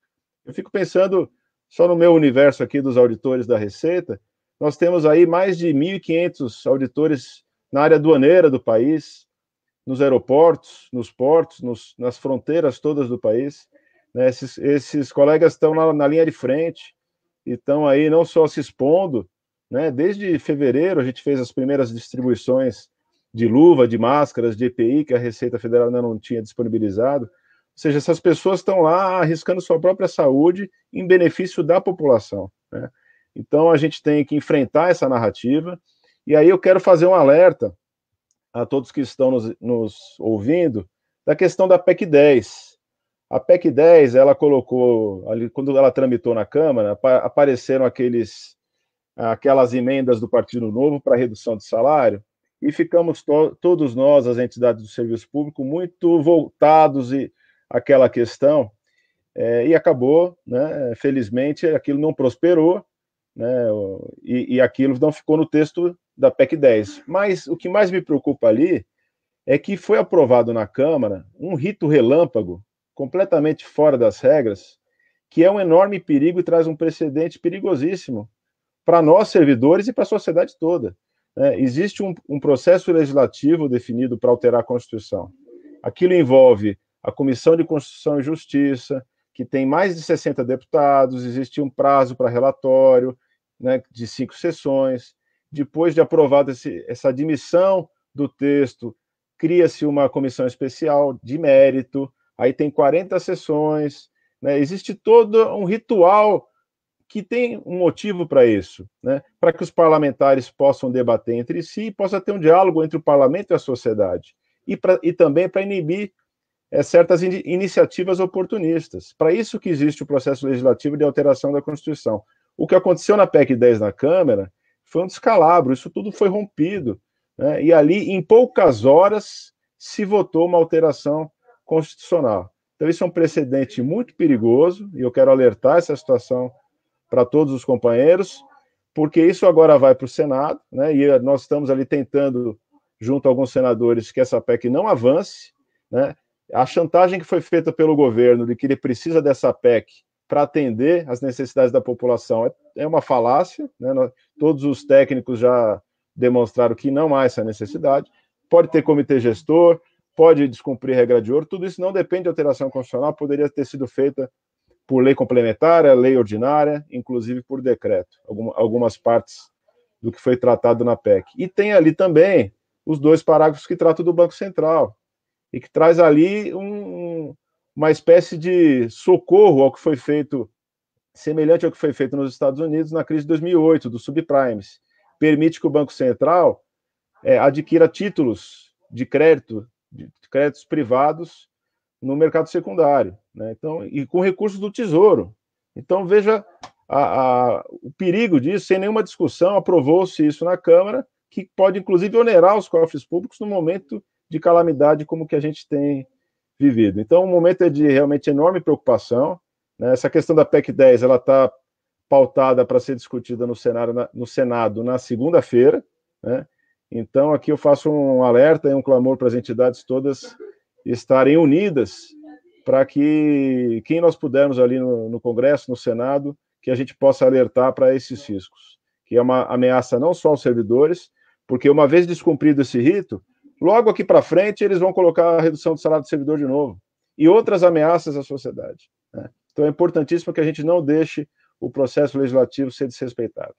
Eu fico pensando, só no meu universo aqui dos auditores da Receita, nós temos aí mais de 1.500 auditores na área aduaneira do país, nos aeroportos, nos portos, nas fronteiras todas do país. Esses colegas estão na linha de frente e estão aí não só se expondo, desde fevereiro a gente fez as primeiras distribuições de luva, de máscaras, de EPI, que a Receita Federal ainda não tinha disponibilizado. Ou seja, essas pessoas estão lá arriscando sua própria saúde em benefício da população. Então, a gente tem que enfrentar essa narrativa. E aí eu quero fazer um alerta a todos que estão nos ouvindo da questão da PEC 10. A PEC 10, ela colocou, ali, quando ela tramitou na Câmara, apareceram aquelas emendas do Partido Novo para redução de salário, e ficamos todos nós, as entidades do serviço público, muito voltados àquela questão, e acabou, né, felizmente, aquilo não prosperou, né, e aquilo não ficou no texto da PEC 10. Mas o que mais me preocupa ali é que foi aprovado na Câmara um rito relâmpago, completamente fora das regras, que é um enorme perigo e traz um precedente perigosíssimo para nós, servidores, e para a sociedade toda. Existe um processo legislativo definido para alterar a Constituição. Aquilo envolve a Comissão de Constituição e Justiça, que tem mais de 60 deputados, existe um prazo para relatório, né, de 5 sessões. Depois de aprovada essa admissão do texto, cria-se uma comissão especial de mérito, aí tem 40 sessões, né, existe todo um ritual que tem um motivo para isso, né, para que os parlamentares possam debater entre si e possa ter um diálogo entre o parlamento e a sociedade, e também para inibir certas iniciativas oportunistas. Para isso que existe o processo legislativo de alteração da Constituição. O que aconteceu na PEC 10 na Câmara foi um descalabro, isso tudo foi rompido, né, e ali, em poucas horas, se votou uma alteração constitucional. Então, isso é um precedente muito perigoso, e eu quero alertar essa situação para todos os companheiros, porque isso agora vai para o Senado, né, e nós estamos ali tentando, junto a alguns senadores, que essa PEC não avance, né. A chantagem que foi feita pelo governo de que ele precisa dessa PEC para atender às necessidades da população é uma falácia, né? Todos os técnicos já demonstraram que não há essa necessidade. Pode ter comitê gestor, pode descumprir regra de ouro, tudo isso não depende de alteração constitucional, poderia ter sido feita por lei complementar, lei ordinária, inclusive por decreto, algumas partes do que foi tratado na PEC. E tem ali também os 2 parágrafos que tratam do Banco Central, e que traz ali uma espécie de socorro ao que foi feito, semelhante ao que foi feito nos Estados Unidos na crise de 2008, dos subprimes. Permite que o Banco Central adquira títulos de créditos privados no mercado secundário, né? Então, e com recursos do Tesouro. Então, veja o perigo disso, sem nenhuma discussão, aprovou-se isso na Câmara, que pode, inclusive, onerar os cofres públicos no momento de calamidade como que a gente tem vivido. Então, o momento é de realmente enorme preocupação, né? Essa questão da PEC 10, ela está pautada para ser discutida no Senado na segunda-feira, né? Então, aqui eu faço um alerta e um clamor para as entidades todas estarem unidas para que quem nós pudermos ali no Congresso, no Senado, que a gente possa alertar para esses riscos, que é uma ameaça não só aos servidores, porque uma vez descumprido esse rito, logo aqui para frente, eles vão colocar a redução do salário do servidor de novo. E outras ameaças à sociedade, né? Então é importantíssimo que a gente não deixe o processo legislativo ser desrespeitado.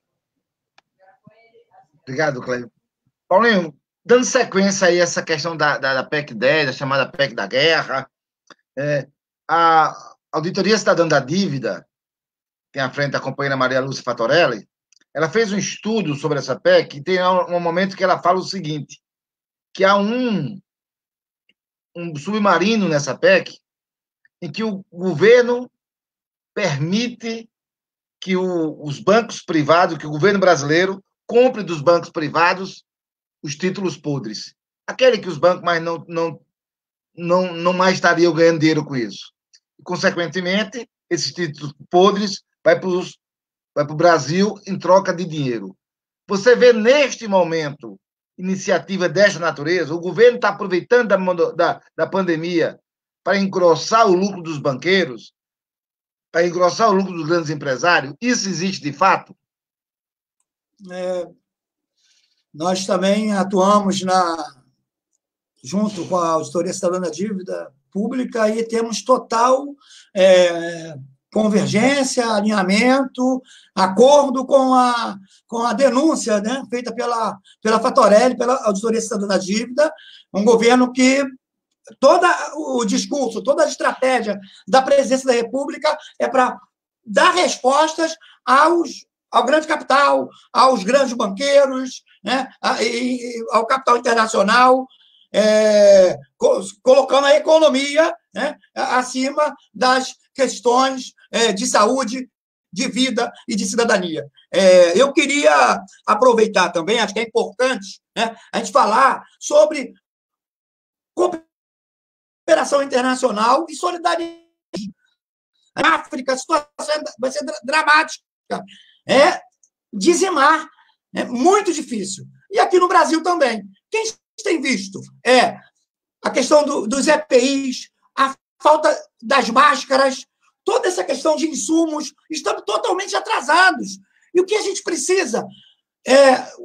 Obrigado, Cleio. Paulinho, dando sequência aí a essa questão da PEC 10, a chamada PEC da guerra, a Auditoria Cidadã da Dívida, tem à frente a companheira Maria Lúcia Fatorelli, ela fez um estudo sobre essa PEC e tem um momento que ela fala o seguinte, que há um submarino nessa PEC em que o governo permite que os bancos privados, que o governo brasileiro compre dos bancos privados os títulos podres. Aquele que os bancos mais não mais estariam ganhando dinheiro com isso. E, consequentemente, esses títulos podres vai para o Brasil em troca de dinheiro. Você vê, neste momento, iniciativa desta natureza, o governo está aproveitando da pandemia para engrossar o lucro dos banqueiros, para engrossar o lucro dos grandes empresários. Isso existe de fato? Nós também atuamos junto com a Auditoria Cidadã da Dívida Pública e temos total convergência, alinhamento, acordo com a denúncia, né, feita pela Fatorelli, pela Auditoria Cidadã da Dívida, um governo que todo o discurso, toda a estratégia da presidência da República é para dar respostas ao grande capital, aos grandes banqueiros, né, ao capital internacional, colocando a economia, né, acima das questões de saúde de vida e de cidadania. Eu queria aproveitar também, acho que é importante, né, a gente falar sobre cooperação internacional e solidariedade. Na África, a situação vai ser dramática. Dizimar. É muito difícil. E aqui no Brasil também. Quem tem visto a questão dos EPIs, a falta das máscaras, toda essa questão de insumos, estamos totalmente atrasados. E o que a gente precisa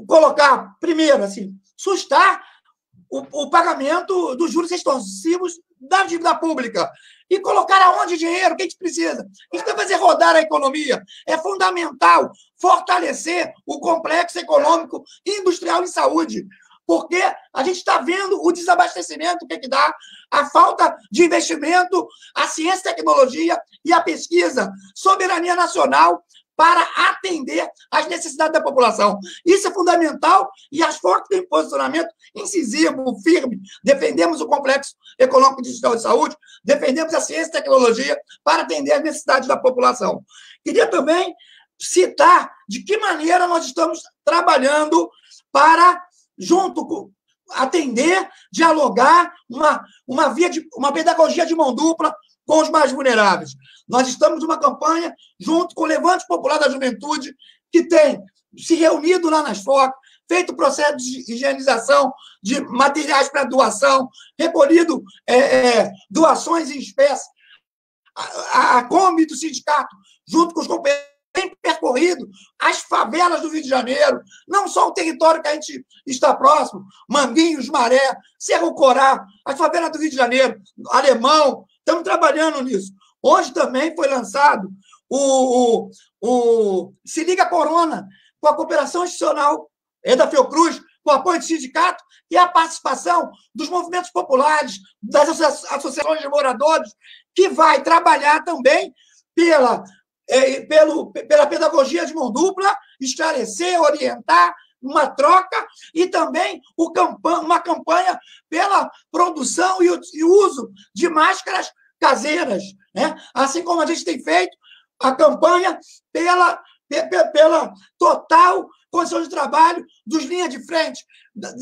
colocar, primeiro, assim, sustar o pagamento dos juros extorsivos da dívida pública e colocar aonde dinheiro, o que a gente precisa? A gente vai fazer rodar a economia. É fundamental fortalecer o complexo econômico industrial em saúde, porque a gente está vendo o desabastecimento, o que dá, a falta de investimento, a ciência e tecnologia e a pesquisa, soberania nacional para atender às necessidades da população. Isso é fundamental e as fortes têm posicionamento incisivo, firme. Defendemos o complexo econômico digital de saúde, defendemos a ciência e tecnologia para atender às necessidades da população. Queria também citar de que maneira nós estamos trabalhando para, junto com atender, dialogar, uma pedagogia de mão dupla com os mais vulneráveis. Nós estamos numa campanha junto com o Levante Popular da Juventude, que tem se reunido lá nas FOC, feito processo de higienização de materiais para doação, recolhido doações em espécie. A Kombi do sindicato, junto com os companheiros, tem percorrido as favelas do Rio de Janeiro, não só o território que a gente está próximo, Manguinhos, Maré, Cerro Corá, as favelas do Rio de Janeiro, Alemão, estamos trabalhando nisso. Hoje também foi lançado o Se Liga Corona, com a cooperação institucional da Fiocruz, com o apoio do sindicato e a participação dos movimentos populares, das associações de moradores, que vai trabalhar também pela pedagogia de mão dupla, esclarecer, orientar, uma troca e também uma campanha pela produção e o uso de máscaras caseiras, né? Assim como a gente tem feito a campanha pela total condição de trabalho dos linhas de frente,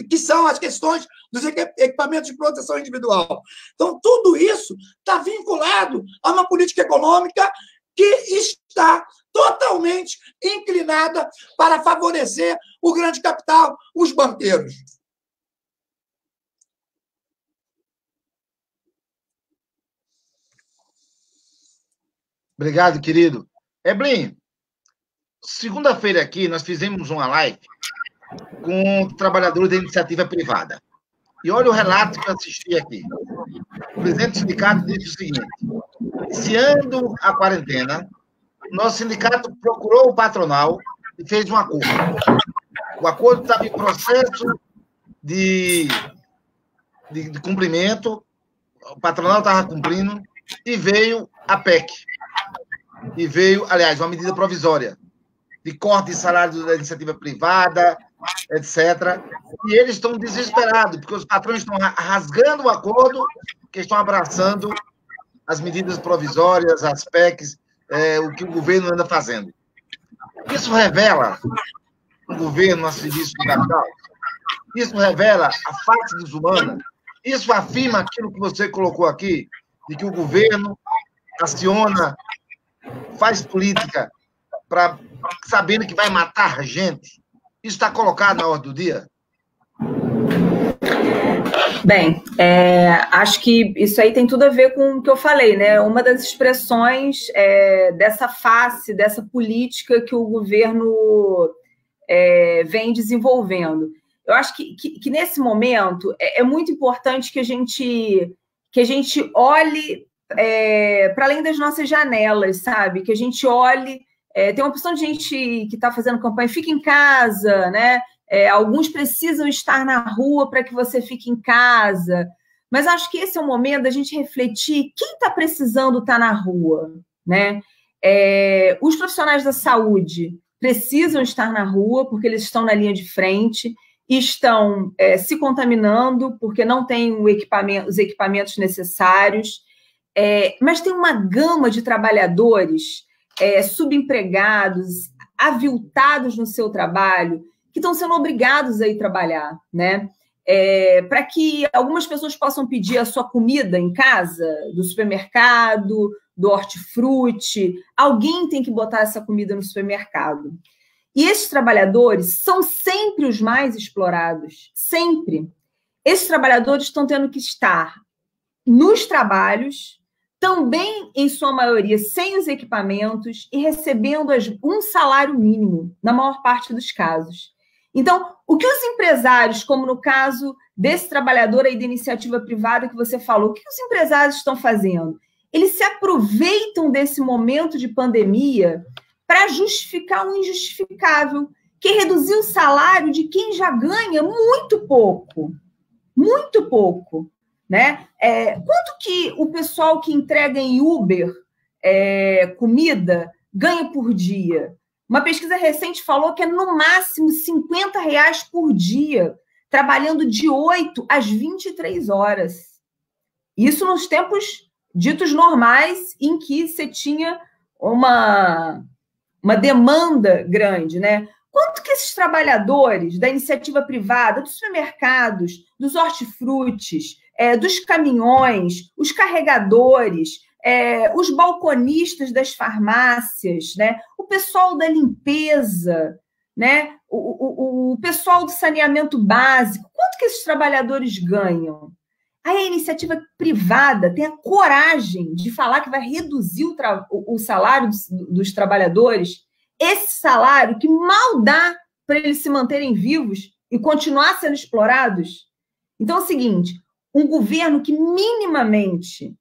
que são as questões dos equipamentos de proteção individual. Então, tudo isso está vinculado a uma política econômica que está totalmente inclinada para favorecer o grande capital, os banqueiros. Obrigado, querido. Eblin, segunda-feira aqui nós fizemos uma live com trabalhadores da iniciativa privada. E olha o relato que eu assisti aqui. O presidente do sindicato disse o seguinte: iniciando a quarentena, nosso sindicato procurou o patronal e fez um acordo. O acordo estava em processo de cumprimento, o patronal estava cumprindo, e veio a PEC. E veio, aliás, uma medida provisória de corte de salário da iniciativa privada, etc. E eles estão desesperados, porque os patrões estão rasgando o acordo, porque estão abraçando as medidas provisórias, as PECs, o que o governo anda fazendo. Isso revela um governo a serviço do capital? Isso revela a face desumana? Isso afirma aquilo que você colocou aqui, de que o governo aciona, faz política sabendo que vai matar gente? Isso está colocado na ordem do dia? Bem, acho que isso aí tem tudo a ver com o que eu falei, né? Uma das expressões dessa face, dessa política que o governo vem desenvolvendo. Eu acho que nesse momento é muito importante que a gente olhe para além das nossas janelas, sabe? Que a gente olhe. Tem uma opção de gente que está fazendo campanha, fica em casa, né? Alguns precisam estar na rua para que você fique em casa. Mas acho que esse é o momento da gente refletir quem está precisando estar na rua, né? Os profissionais da saúde precisam estar na rua porque eles estão na linha de frente, estão se contaminando porque não têm os equipamentos necessários. Mas tem uma gama de trabalhadores subempregados, aviltados no seu trabalho, que estão sendo obrigados a ir trabalhar, né? Para que algumas pessoas possam pedir a sua comida em casa, do supermercado, do hortifruti. Alguém tem que botar essa comida no supermercado. E esses trabalhadores são sempre os mais explorados, sempre. Esses trabalhadores estão tendo que estar nos trabalhos, também, em sua maioria, sem os equipamentos e recebendo um salário mínimo, na maior parte dos casos. Então, o que os empresários, como no caso desse trabalhador aí da iniciativa privada que você falou, o que os empresários estão fazendo? Eles se aproveitam desse momento de pandemia para justificar o injustificável, que é reduzir o salário de quem já ganha muito pouco, né? Quanto que o pessoal que entrega em Uber comida ganha por dia? Uma pesquisa recente falou que é no máximo R$50 por dia, trabalhando de 8 às 23 horas. Isso nos tempos ditos normais, em que você tinha uma demanda grande, né? Quanto que esses trabalhadores da iniciativa privada, dos supermercados, dos hortifrutis, dos caminhões, os carregadores, os balconistas das farmácias, né? O pessoal da limpeza, né? O pessoal do saneamento básico, quanto que esses trabalhadores ganham? Aí a iniciativa privada tem a coragem de falar que vai reduzir o salário dos trabalhadores, esse salário que mal dá para eles se manterem vivos e continuar sendo explorados. Então é o seguinte, um governo que minimamente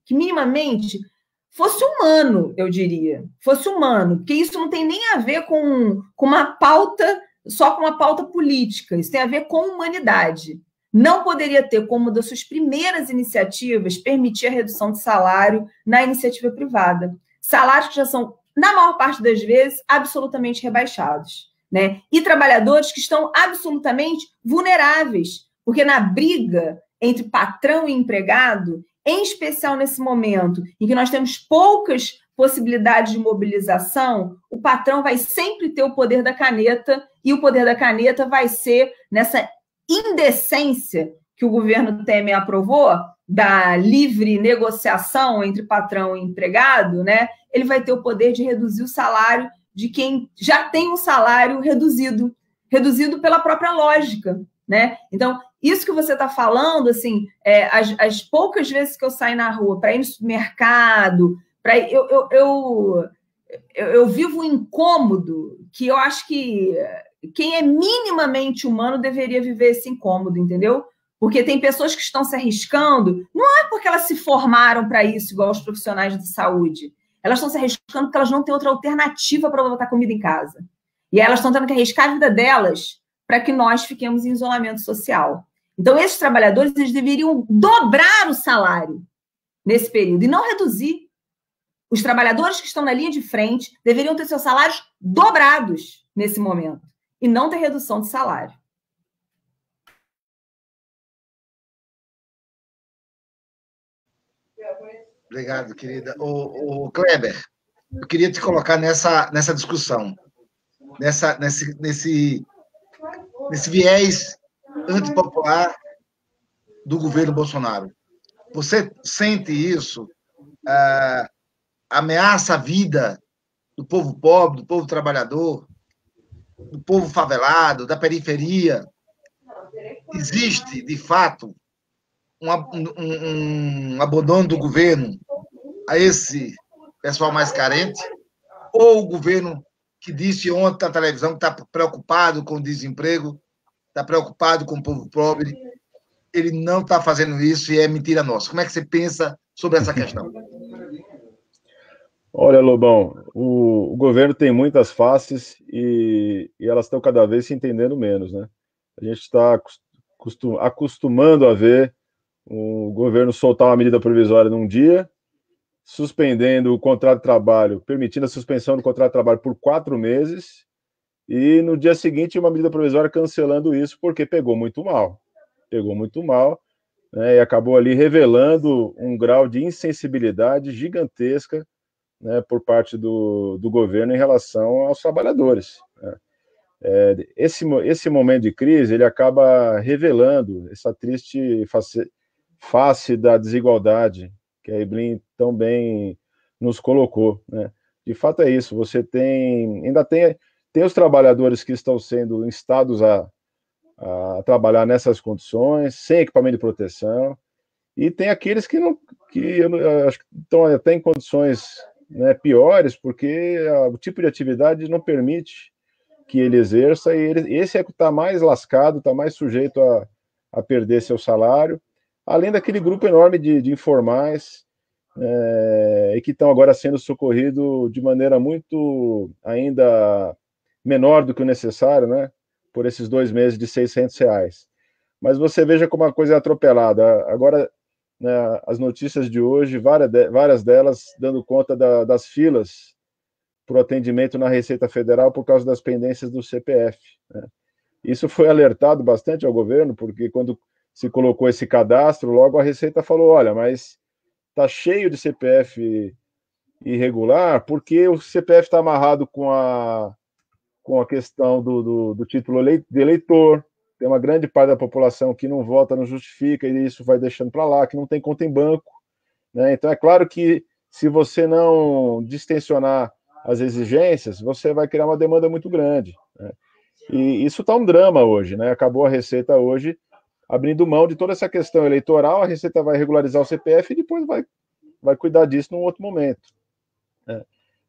fosse humano, eu diria, fosse humano, porque isso não tem nem a ver com uma pauta, só com uma pauta política, isso tem a ver com humanidade. Não poderia ter como uma das suas primeiras iniciativas permitir a redução de salário na iniciativa privada. Salários que já são, na maior parte das vezes, absolutamente rebaixados, né? E trabalhadores que estão absolutamente vulneráveis, porque na briga entre patrão e empregado, em especial nesse momento em que nós temos poucas possibilidades de mobilização, o patrão vai sempre ter o poder da caneta, e o poder da caneta vai ser nessa indecência que o governo Temer aprovou, da livre negociação entre patrão e empregado, né? Ele vai ter o poder de reduzir o salário de quem já tem um salário reduzido pela própria lógica, né? Então, isso que você está falando, assim, as poucas vezes que eu saio na rua para ir no supermercado, eu vivo um incômodo que eu acho que quem é minimamente humano deveria viver esse incômodo, entendeu? Porque tem pessoas que estão se arriscando, não é porque elas se formaram para isso, igual os profissionais de saúde. Elas estão se arriscando porque elas não têm outra alternativa para botar comida em casa. E elas estão tendo que arriscar a vida delas para que nós fiquemos em isolamento social. Então, esses trabalhadores, eles deveriam dobrar o salário nesse período e não reduzir. Os trabalhadores que estão na linha de frente deveriam ter seus salários dobrados nesse momento e não ter redução de salário. Obrigado, querida. O Kleber, eu queria te colocar nessa discussão, nesse viés antipopular do governo Bolsonaro. Você sente isso? Ameaça a vida do povo pobre, do povo trabalhador, do povo favelado, da periferia? Existe, de fato, um abandono do governo a esse pessoal mais carente? Ou o governo que disse ontem na televisão que está preocupado com o desemprego, está preocupado com o povo pobre, ele não está fazendo isso e é mentira nossa? Como é que você pensa sobre essa questão? Olha, Lobão, o governo tem muitas faces e elas estão cada vez se entendendo menos, né? A gente está acostumando a ver o governo soltar uma medida provisória num dia, suspendendo o contrato de trabalho, permitindo a suspensão do contrato de trabalho por 4 meses, e no dia seguinte uma medida provisória cancelando isso porque pegou muito mal, né, e acabou ali revelando um grau de insensibilidade gigantesca, né, por parte do governo em relação aos trabalhadores, né? Esse momento de crise, ele acaba revelando essa triste face da desigualdade que a Evelyn tão bem nos colocou, né? De fato é isso, você ainda tem os trabalhadores que estão sendo instados a trabalhar nessas condições, sem equipamento de proteção, e tem aqueles que eu acho que estão até em condições, né, piores, porque o tipo de atividade não permite que ele exerça, e esse é que está mais lascado, está mais sujeito a perder seu salário, além daquele grupo enorme de informais, e que estão agora sendo socorridos de maneira muito ainda menor do que o necessário, né, por esses 2 meses de R$600. Mas você veja como a coisa é atropelada. Agora, né, as notícias de hoje, várias delas dando conta das filas para o atendimento na Receita Federal por causa das pendências do CPF, né? Isso foi alertado bastante ao governo, porque quando se colocou esse cadastro, logo a Receita falou, olha, mas está cheio de CPF irregular, porque o CPF está amarrado com a questão do título de eleitor, tem uma grande parte da população que não vota, não justifica, e isso vai deixando para lá, que não tem conta em banco, né? Então é claro que se você não distensionar as exigências, você vai criar uma demanda muito grande, né? E isso está um drama hoje, né? Acabou a Receita hoje abrindo mão de toda essa questão eleitoral, a Receita vai regularizar o CPF e depois vai cuidar disso num outro momento, né?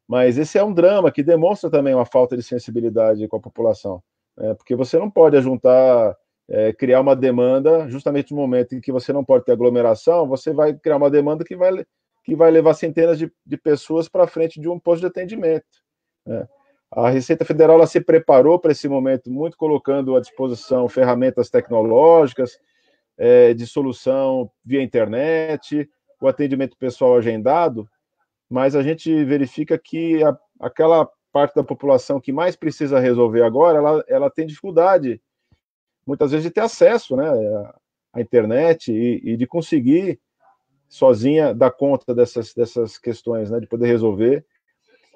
Mas esse é um drama que demonstra também uma falta de sensibilidade com a população, né? Porque você não pode criar uma demanda justamente no momento em que você não pode ter aglomeração, você vai criar uma demanda que vai levar centenas de pessoas para frente de um posto de atendimento, né? A Receita Federal ela se preparou para esse momento, muito colocando à disposição ferramentas tecnológicas, de solução via internet, o atendimento pessoal agendado, mas a gente verifica que aquela parte da população que mais precisa resolver agora, ela tem dificuldade, muitas vezes, de ter acesso, né, à internet e de conseguir sozinha dar conta dessas questões, né, de poder resolver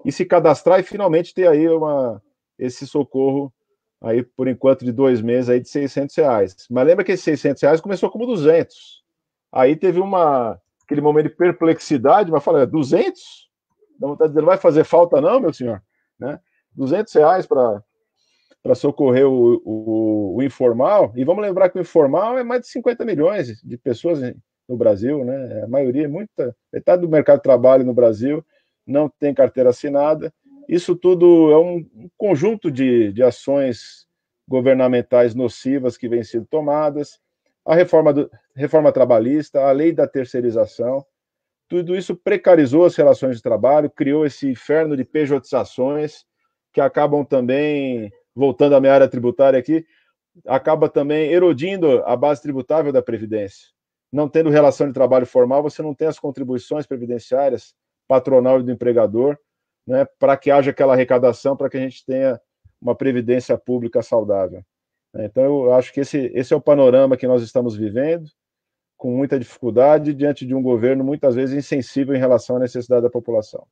e se cadastrar e finalmente ter aí esse socorro aí, por enquanto, de 2 meses aí de R$600. Mas lembra que esses R$600 começou como 200. Aí teve aquele momento de perplexidade, mas fala, 200? Dá vontade de dizer, não vai fazer falta não, meu senhor? Né? R$200 para socorrer o informal, e vamos lembrar que o informal é mais de 50 milhões de pessoas no Brasil, né? A maioria, metade do mercado de trabalho no Brasil não tem carteira assinada. Isso tudo é um conjunto de ações governamentais nocivas que vêm sendo tomadas, a reforma trabalhista, a lei da terceirização, tudo isso precarizou as relações de trabalho, criou esse inferno de pejotizações, que acabam também, voltando à minha área tributária aqui, acaba também erodindo a base tributável da Previdência. Não tendo relação de trabalho formal, você não tem as contribuições previdenciárias patronal e do empregador, né, para que haja aquela arrecadação, para que a gente tenha uma previdência pública saudável. Então, eu acho que esse é o panorama que nós estamos vivendo, com muita dificuldade, diante de um governo muitas vezes insensível em relação à necessidade da população.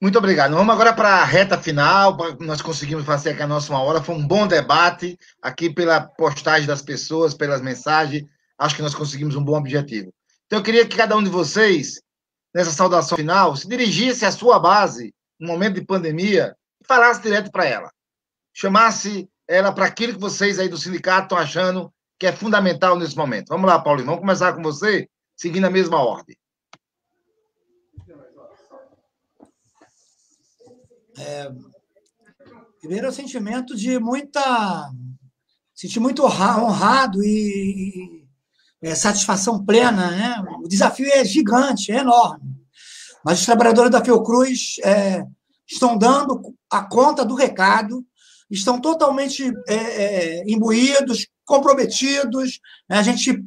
Muito obrigado. Vamos agora para a reta final. Nós conseguimos fazer aqui a nossa 1 hora. Foi um bom debate aqui pela postagem das pessoas, pelas mensagens. Acho que nós conseguimos um bom objetivo. Então, eu queria que cada um de vocês, nessa saudação final, se dirigisse à sua base, no momento de pandemia, e falasse direto para ela. Chamasse ela para aquilo que vocês aí do sindicato estão achando que é fundamental nesse momento. Vamos lá, Paulinho. Vamos começar com você, seguindo a mesma ordem. Primeiro, é o sentimento de sentir muito honrado e satisfação plena, né? O desafio é gigante, é enorme. Mas os trabalhadores da Fiocruz estão dando a conta do recado, estão totalmente imbuídos, comprometidos, né? A gente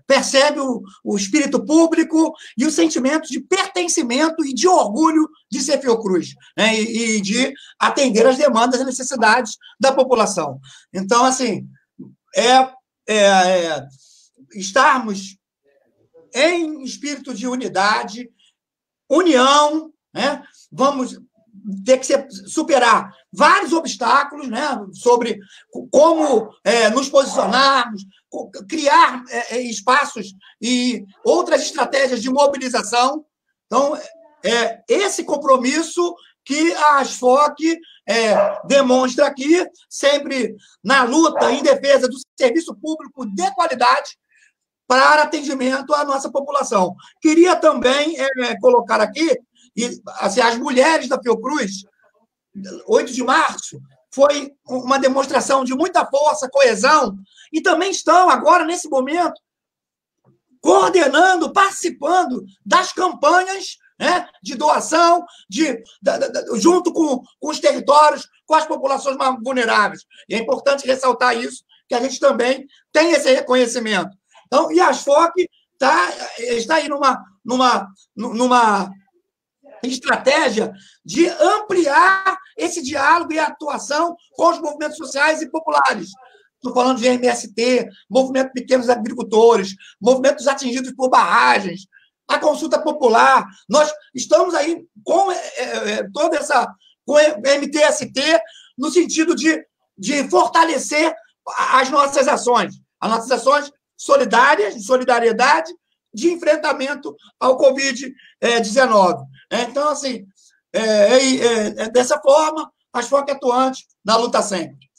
percebe o espírito público e o sentimento de pertencimento e de orgulho de ser Fiocruz, né? E de atender as demandas e necessidades da população. Então, assim, estarmos em espírito de unidade, união, né? Vamos ter que superar vários obstáculos, né? Sobre como nos posicionarmos, criar espaços e outras estratégias de mobilização. Então, esse compromisso que a ASFOC demonstra aqui, sempre na luta em defesa do serviço público de qualidade para atendimento à nossa população. Queria também colocar aqui, assim, as mulheres da Fiocruz, 8 de março, foi uma demonstração de muita força, coesão, e também estão agora, nesse momento, coordenando, participando das campanhas, né, de doação, junto com os territórios, com as populações mais vulneráveis. E é importante ressaltar isso, que a gente também tem esse reconhecimento. Então, e a ASFOC está aí numa estratégia de ampliar esse diálogo e atuação com os movimentos sociais e populares. Estou falando de MST, Movimento Pequenos Agricultores, movimentos atingidos por barragens, a consulta popular. Nós estamos aí com toda essa com MTST no sentido de fortalecer as nossas ações solidárias, de solidariedade, de enfrentamento ao Covid-19. Então, assim, dessa forma, a ASFOC é atuante na luta sempre.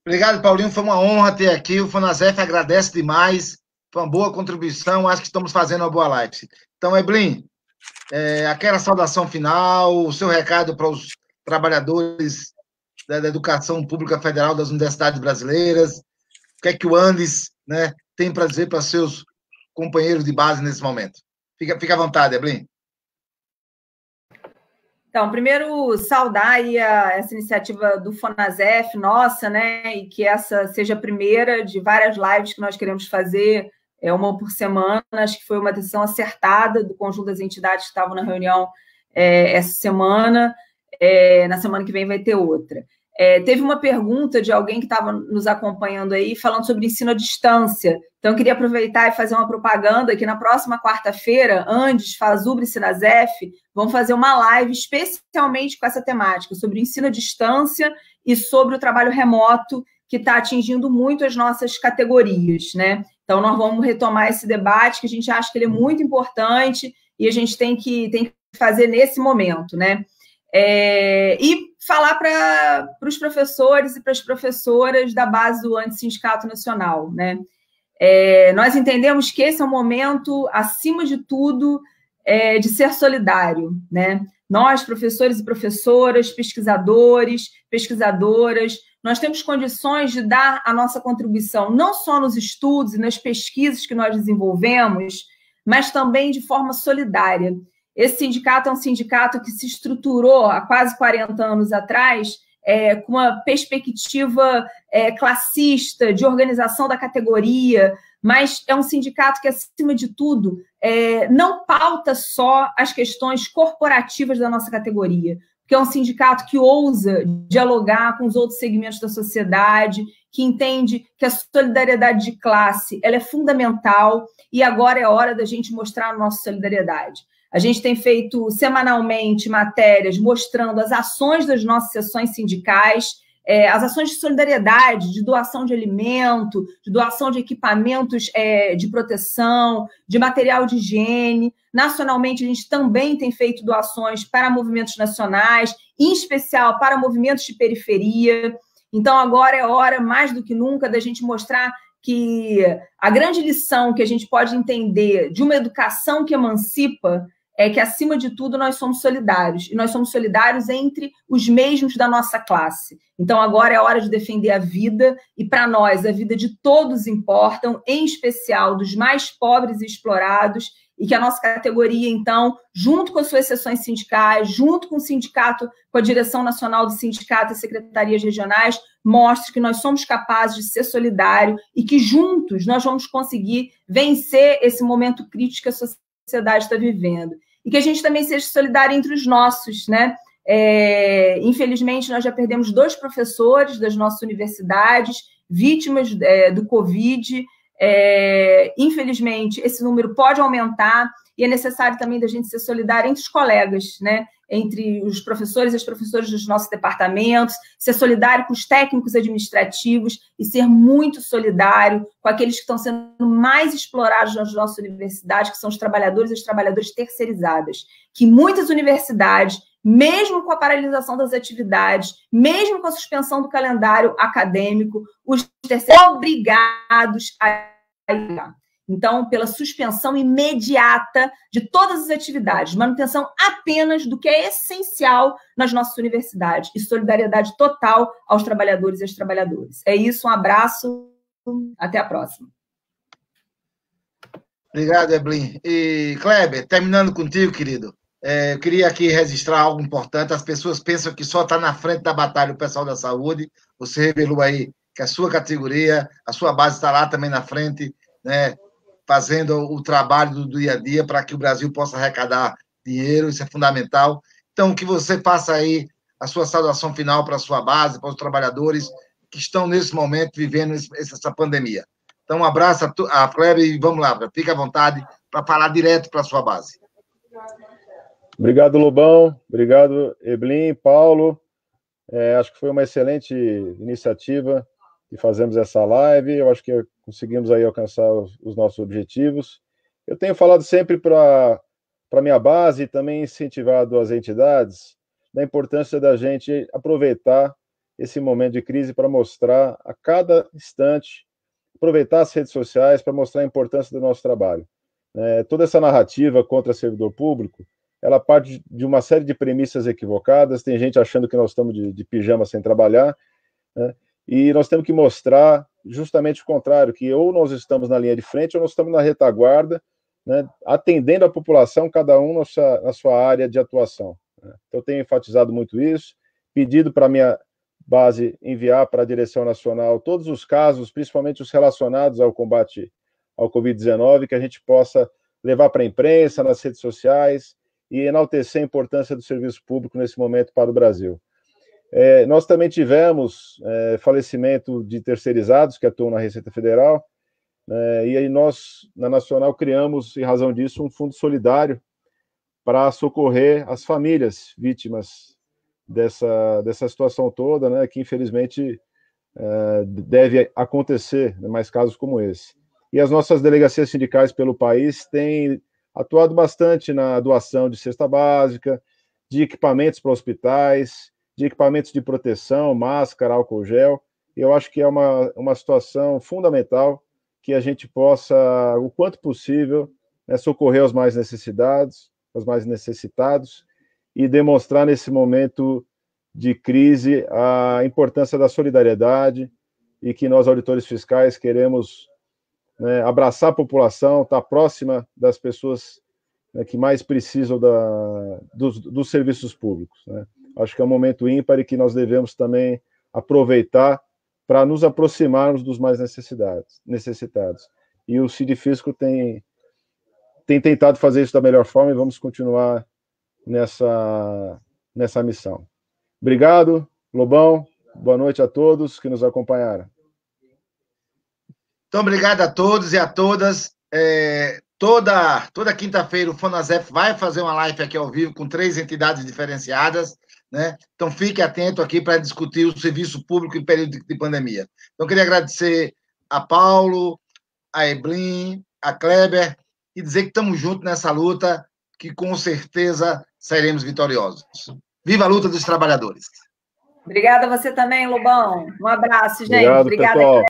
Obrigado, Paulinho. Foi uma honra ter aqui. O Fonasef agradece demais. Foi uma boa contribuição. Acho que estamos fazendo uma boa live. Então, Eblin, aquela saudação final, o seu recado para os trabalhadores da educação pública federal das universidades brasileiras. O que é que o Andes, né, tem para dizer para seus companheiros de base nesse momento? Fica à vontade, Eblin. Então, primeiro, saudar aí essa iniciativa do Fonasef, nossa, né, e que essa seja a primeira de várias lives que nós queremos fazer, uma por semana. Acho que foi uma decisão acertada do conjunto das entidades que estavam na reunião essa semana. Na semana que vem vai ter outra. Teve uma pergunta de alguém que estava nos acompanhando aí, falando sobre ensino à distância. Então, eu queria aproveitar e fazer uma propaganda que na próxima quarta-feira, Andes, Fazubra e Sinasef vão fazer uma live especialmente com essa temática, sobre ensino à distância e sobre o trabalho remoto, que está atingindo muito as nossas categorias, né? Então, nós vamos retomar esse debate, que a gente acha que ele é muito importante e a gente tem que fazer nesse momento, né? E falar para os professores e para as professoras da base do Antissindicato Nacional, né? Nós entendemos que esse é um momento, acima de tudo, de ser solidário, né? Nós, professores e professoras, pesquisadores, pesquisadoras, nós temos condições de dar a nossa contribuição, não só nos estudos e nas pesquisas que nós desenvolvemos, mas também de forma solidária. Esse sindicato é um sindicato que se estruturou há quase 40 anos atrás, com uma perspectiva classista, de organização da categoria, mas é um sindicato que, acima de tudo, não pauta só as questões corporativas da nossa categoria, porque é um sindicato que ousa dialogar com os outros segmentos da sociedade, que entende que a solidariedade de classe ela é fundamental e agora é hora da gente mostrar a nossa solidariedade. A gente tem feito semanalmente matérias mostrando as ações das nossas seções sindicais, as ações de solidariedade, de doação de alimento, de doação de equipamentos de proteção, de material de higiene. Nacionalmente, a gente também tem feito doações para movimentos nacionais, em especial para movimentos de periferia. Então, agora é hora, mais do que nunca, da gente mostrar que a grande lição que a gente pode entender de uma educação que emancipa é que, acima de tudo, nós somos solidários. E nós somos solidários entre os mesmos da nossa classe. Então, agora é hora de defender a vida. E, para nós, a vida de todos importa, em especial dos mais pobres e explorados. E que a nossa categoria, então, junto com as suas seções sindicais, junto com o sindicato, com a direção nacional do sindicato e secretarias regionais, mostre que nós somos capazes de ser solidários e que, juntos, nós vamos conseguir vencer esse momento crítico que a sociedade está vivendo. E que a gente também seja solidário entre os nossos, né? Infelizmente, nós já perdemos 2 professores das nossas universidades, vítimas do Covid. Infelizmente, esse número pode aumentar e é necessário também da gente ser solidário entre os colegas, né? Entre os professores e as professoras dos nossos departamentos, ser solidário com os técnicos administrativos e ser muito solidário com aqueles que estão sendo mais explorados nas nossas universidades, que são os trabalhadores e as trabalhadoras terceirizadas, que muitas universidades, mesmo com a paralisação das atividades, mesmo com a suspensão do calendário acadêmico, os terceiros são obrigados a ir. Então, pela suspensão imediata de todas as atividades, manutenção apenas do que é essencial nas nossas universidades e solidariedade total aos trabalhadores e às trabalhadoras. É isso, um abraço, até a próxima. Obrigado, Eblin. E, Kleber, terminando contigo, querido, eu queria aqui registrar algo importante. As pessoas pensam que só está na frente da batalha o pessoal da saúde. Você revelou aí que a sua categoria, a sua base está lá também na frente, né, fazendo o trabalho do dia a dia para que o Brasil possa arrecadar dinheiro, isso é fundamental. Então, que você faça aí a sua saudação final para a sua base, para os trabalhadores que estão, nesse momento, vivendo essa pandemia. Então, um abraço a Kleber e vamos lá, fique à vontade para falar direto para a sua base. Obrigado, Lobão. Obrigado, Eblin, Paulo. Acho que foi uma excelente iniciativa e fazemos essa live. Eu acho que conseguimos aí alcançar os nossos objetivos. Eu tenho falado sempre para a minha base e também incentivado as entidades da importância da gente aproveitar esse momento de crise para mostrar a cada instante, aproveitar as redes sociais para mostrar a importância do nosso trabalho. Toda essa narrativa contra servidor público, ela parte de uma série de premissas equivocadas. Tem gente achando que nós estamos de pijama sem trabalhar, né? E nós temos que mostrar justamente o contrário, que ou nós estamos na linha de frente ou nós estamos na retaguarda, né, atendendo a população, cada um na sua área de atuação, né? Então, eu tenho enfatizado muito isso, pedido para a minha base enviar para a direção nacional todos os casos, principalmente os relacionados ao combate ao Covid-19, que a gente possa levar para a imprensa, nas redes sociais, e enaltecer a importância do serviço público nesse momento para o Brasil. Nós também tivemos falecimento de terceirizados que atuam na Receita Federal, e aí nós, na Nacional, criamos, em razão disso, um fundo solidário para socorrer as famílias vítimas dessa situação toda, né, que infelizmente deve acontecer, né, mais casos como esse. E as nossas delegacias sindicais pelo país têm atuado bastante na doação de cesta básica, de equipamentos para hospitais, de equipamentos de proteção, máscara, álcool gel. Eu acho que é uma situação fundamental que a gente possa, o quanto possível, socorrer os mais necessitados, e demonstrar nesse momento de crise a importância da solidariedade e que nós, auditores fiscais, queremos, né, abraçar a população, estar próxima das pessoas, né, que mais precisam dos serviços públicos, né? Acho que é um momento ímpar e que nós devemos também aproveitar para nos aproximarmos dos mais necessitados. E o Sidefisco tem tentado fazer isso da melhor forma e vamos continuar nessa missão. Obrigado, Lobão. Boa noite a todos que nos acompanharam. Então, obrigado a todos e a todas. Toda quinta-feira o Fonasef vai fazer uma live aqui ao vivo com 3 entidades diferenciadas, né? Então, fique atento aqui para discutir o serviço público em período de pandemia. Então, queria agradecer a Paulo, a Eblin, a Kleber, e dizer que estamos juntos nessa luta, que com certeza seremos vitoriosos. Viva a luta dos trabalhadores! Obrigada a você também, Lobão. Um abraço, gente. Obrigado, pessoal.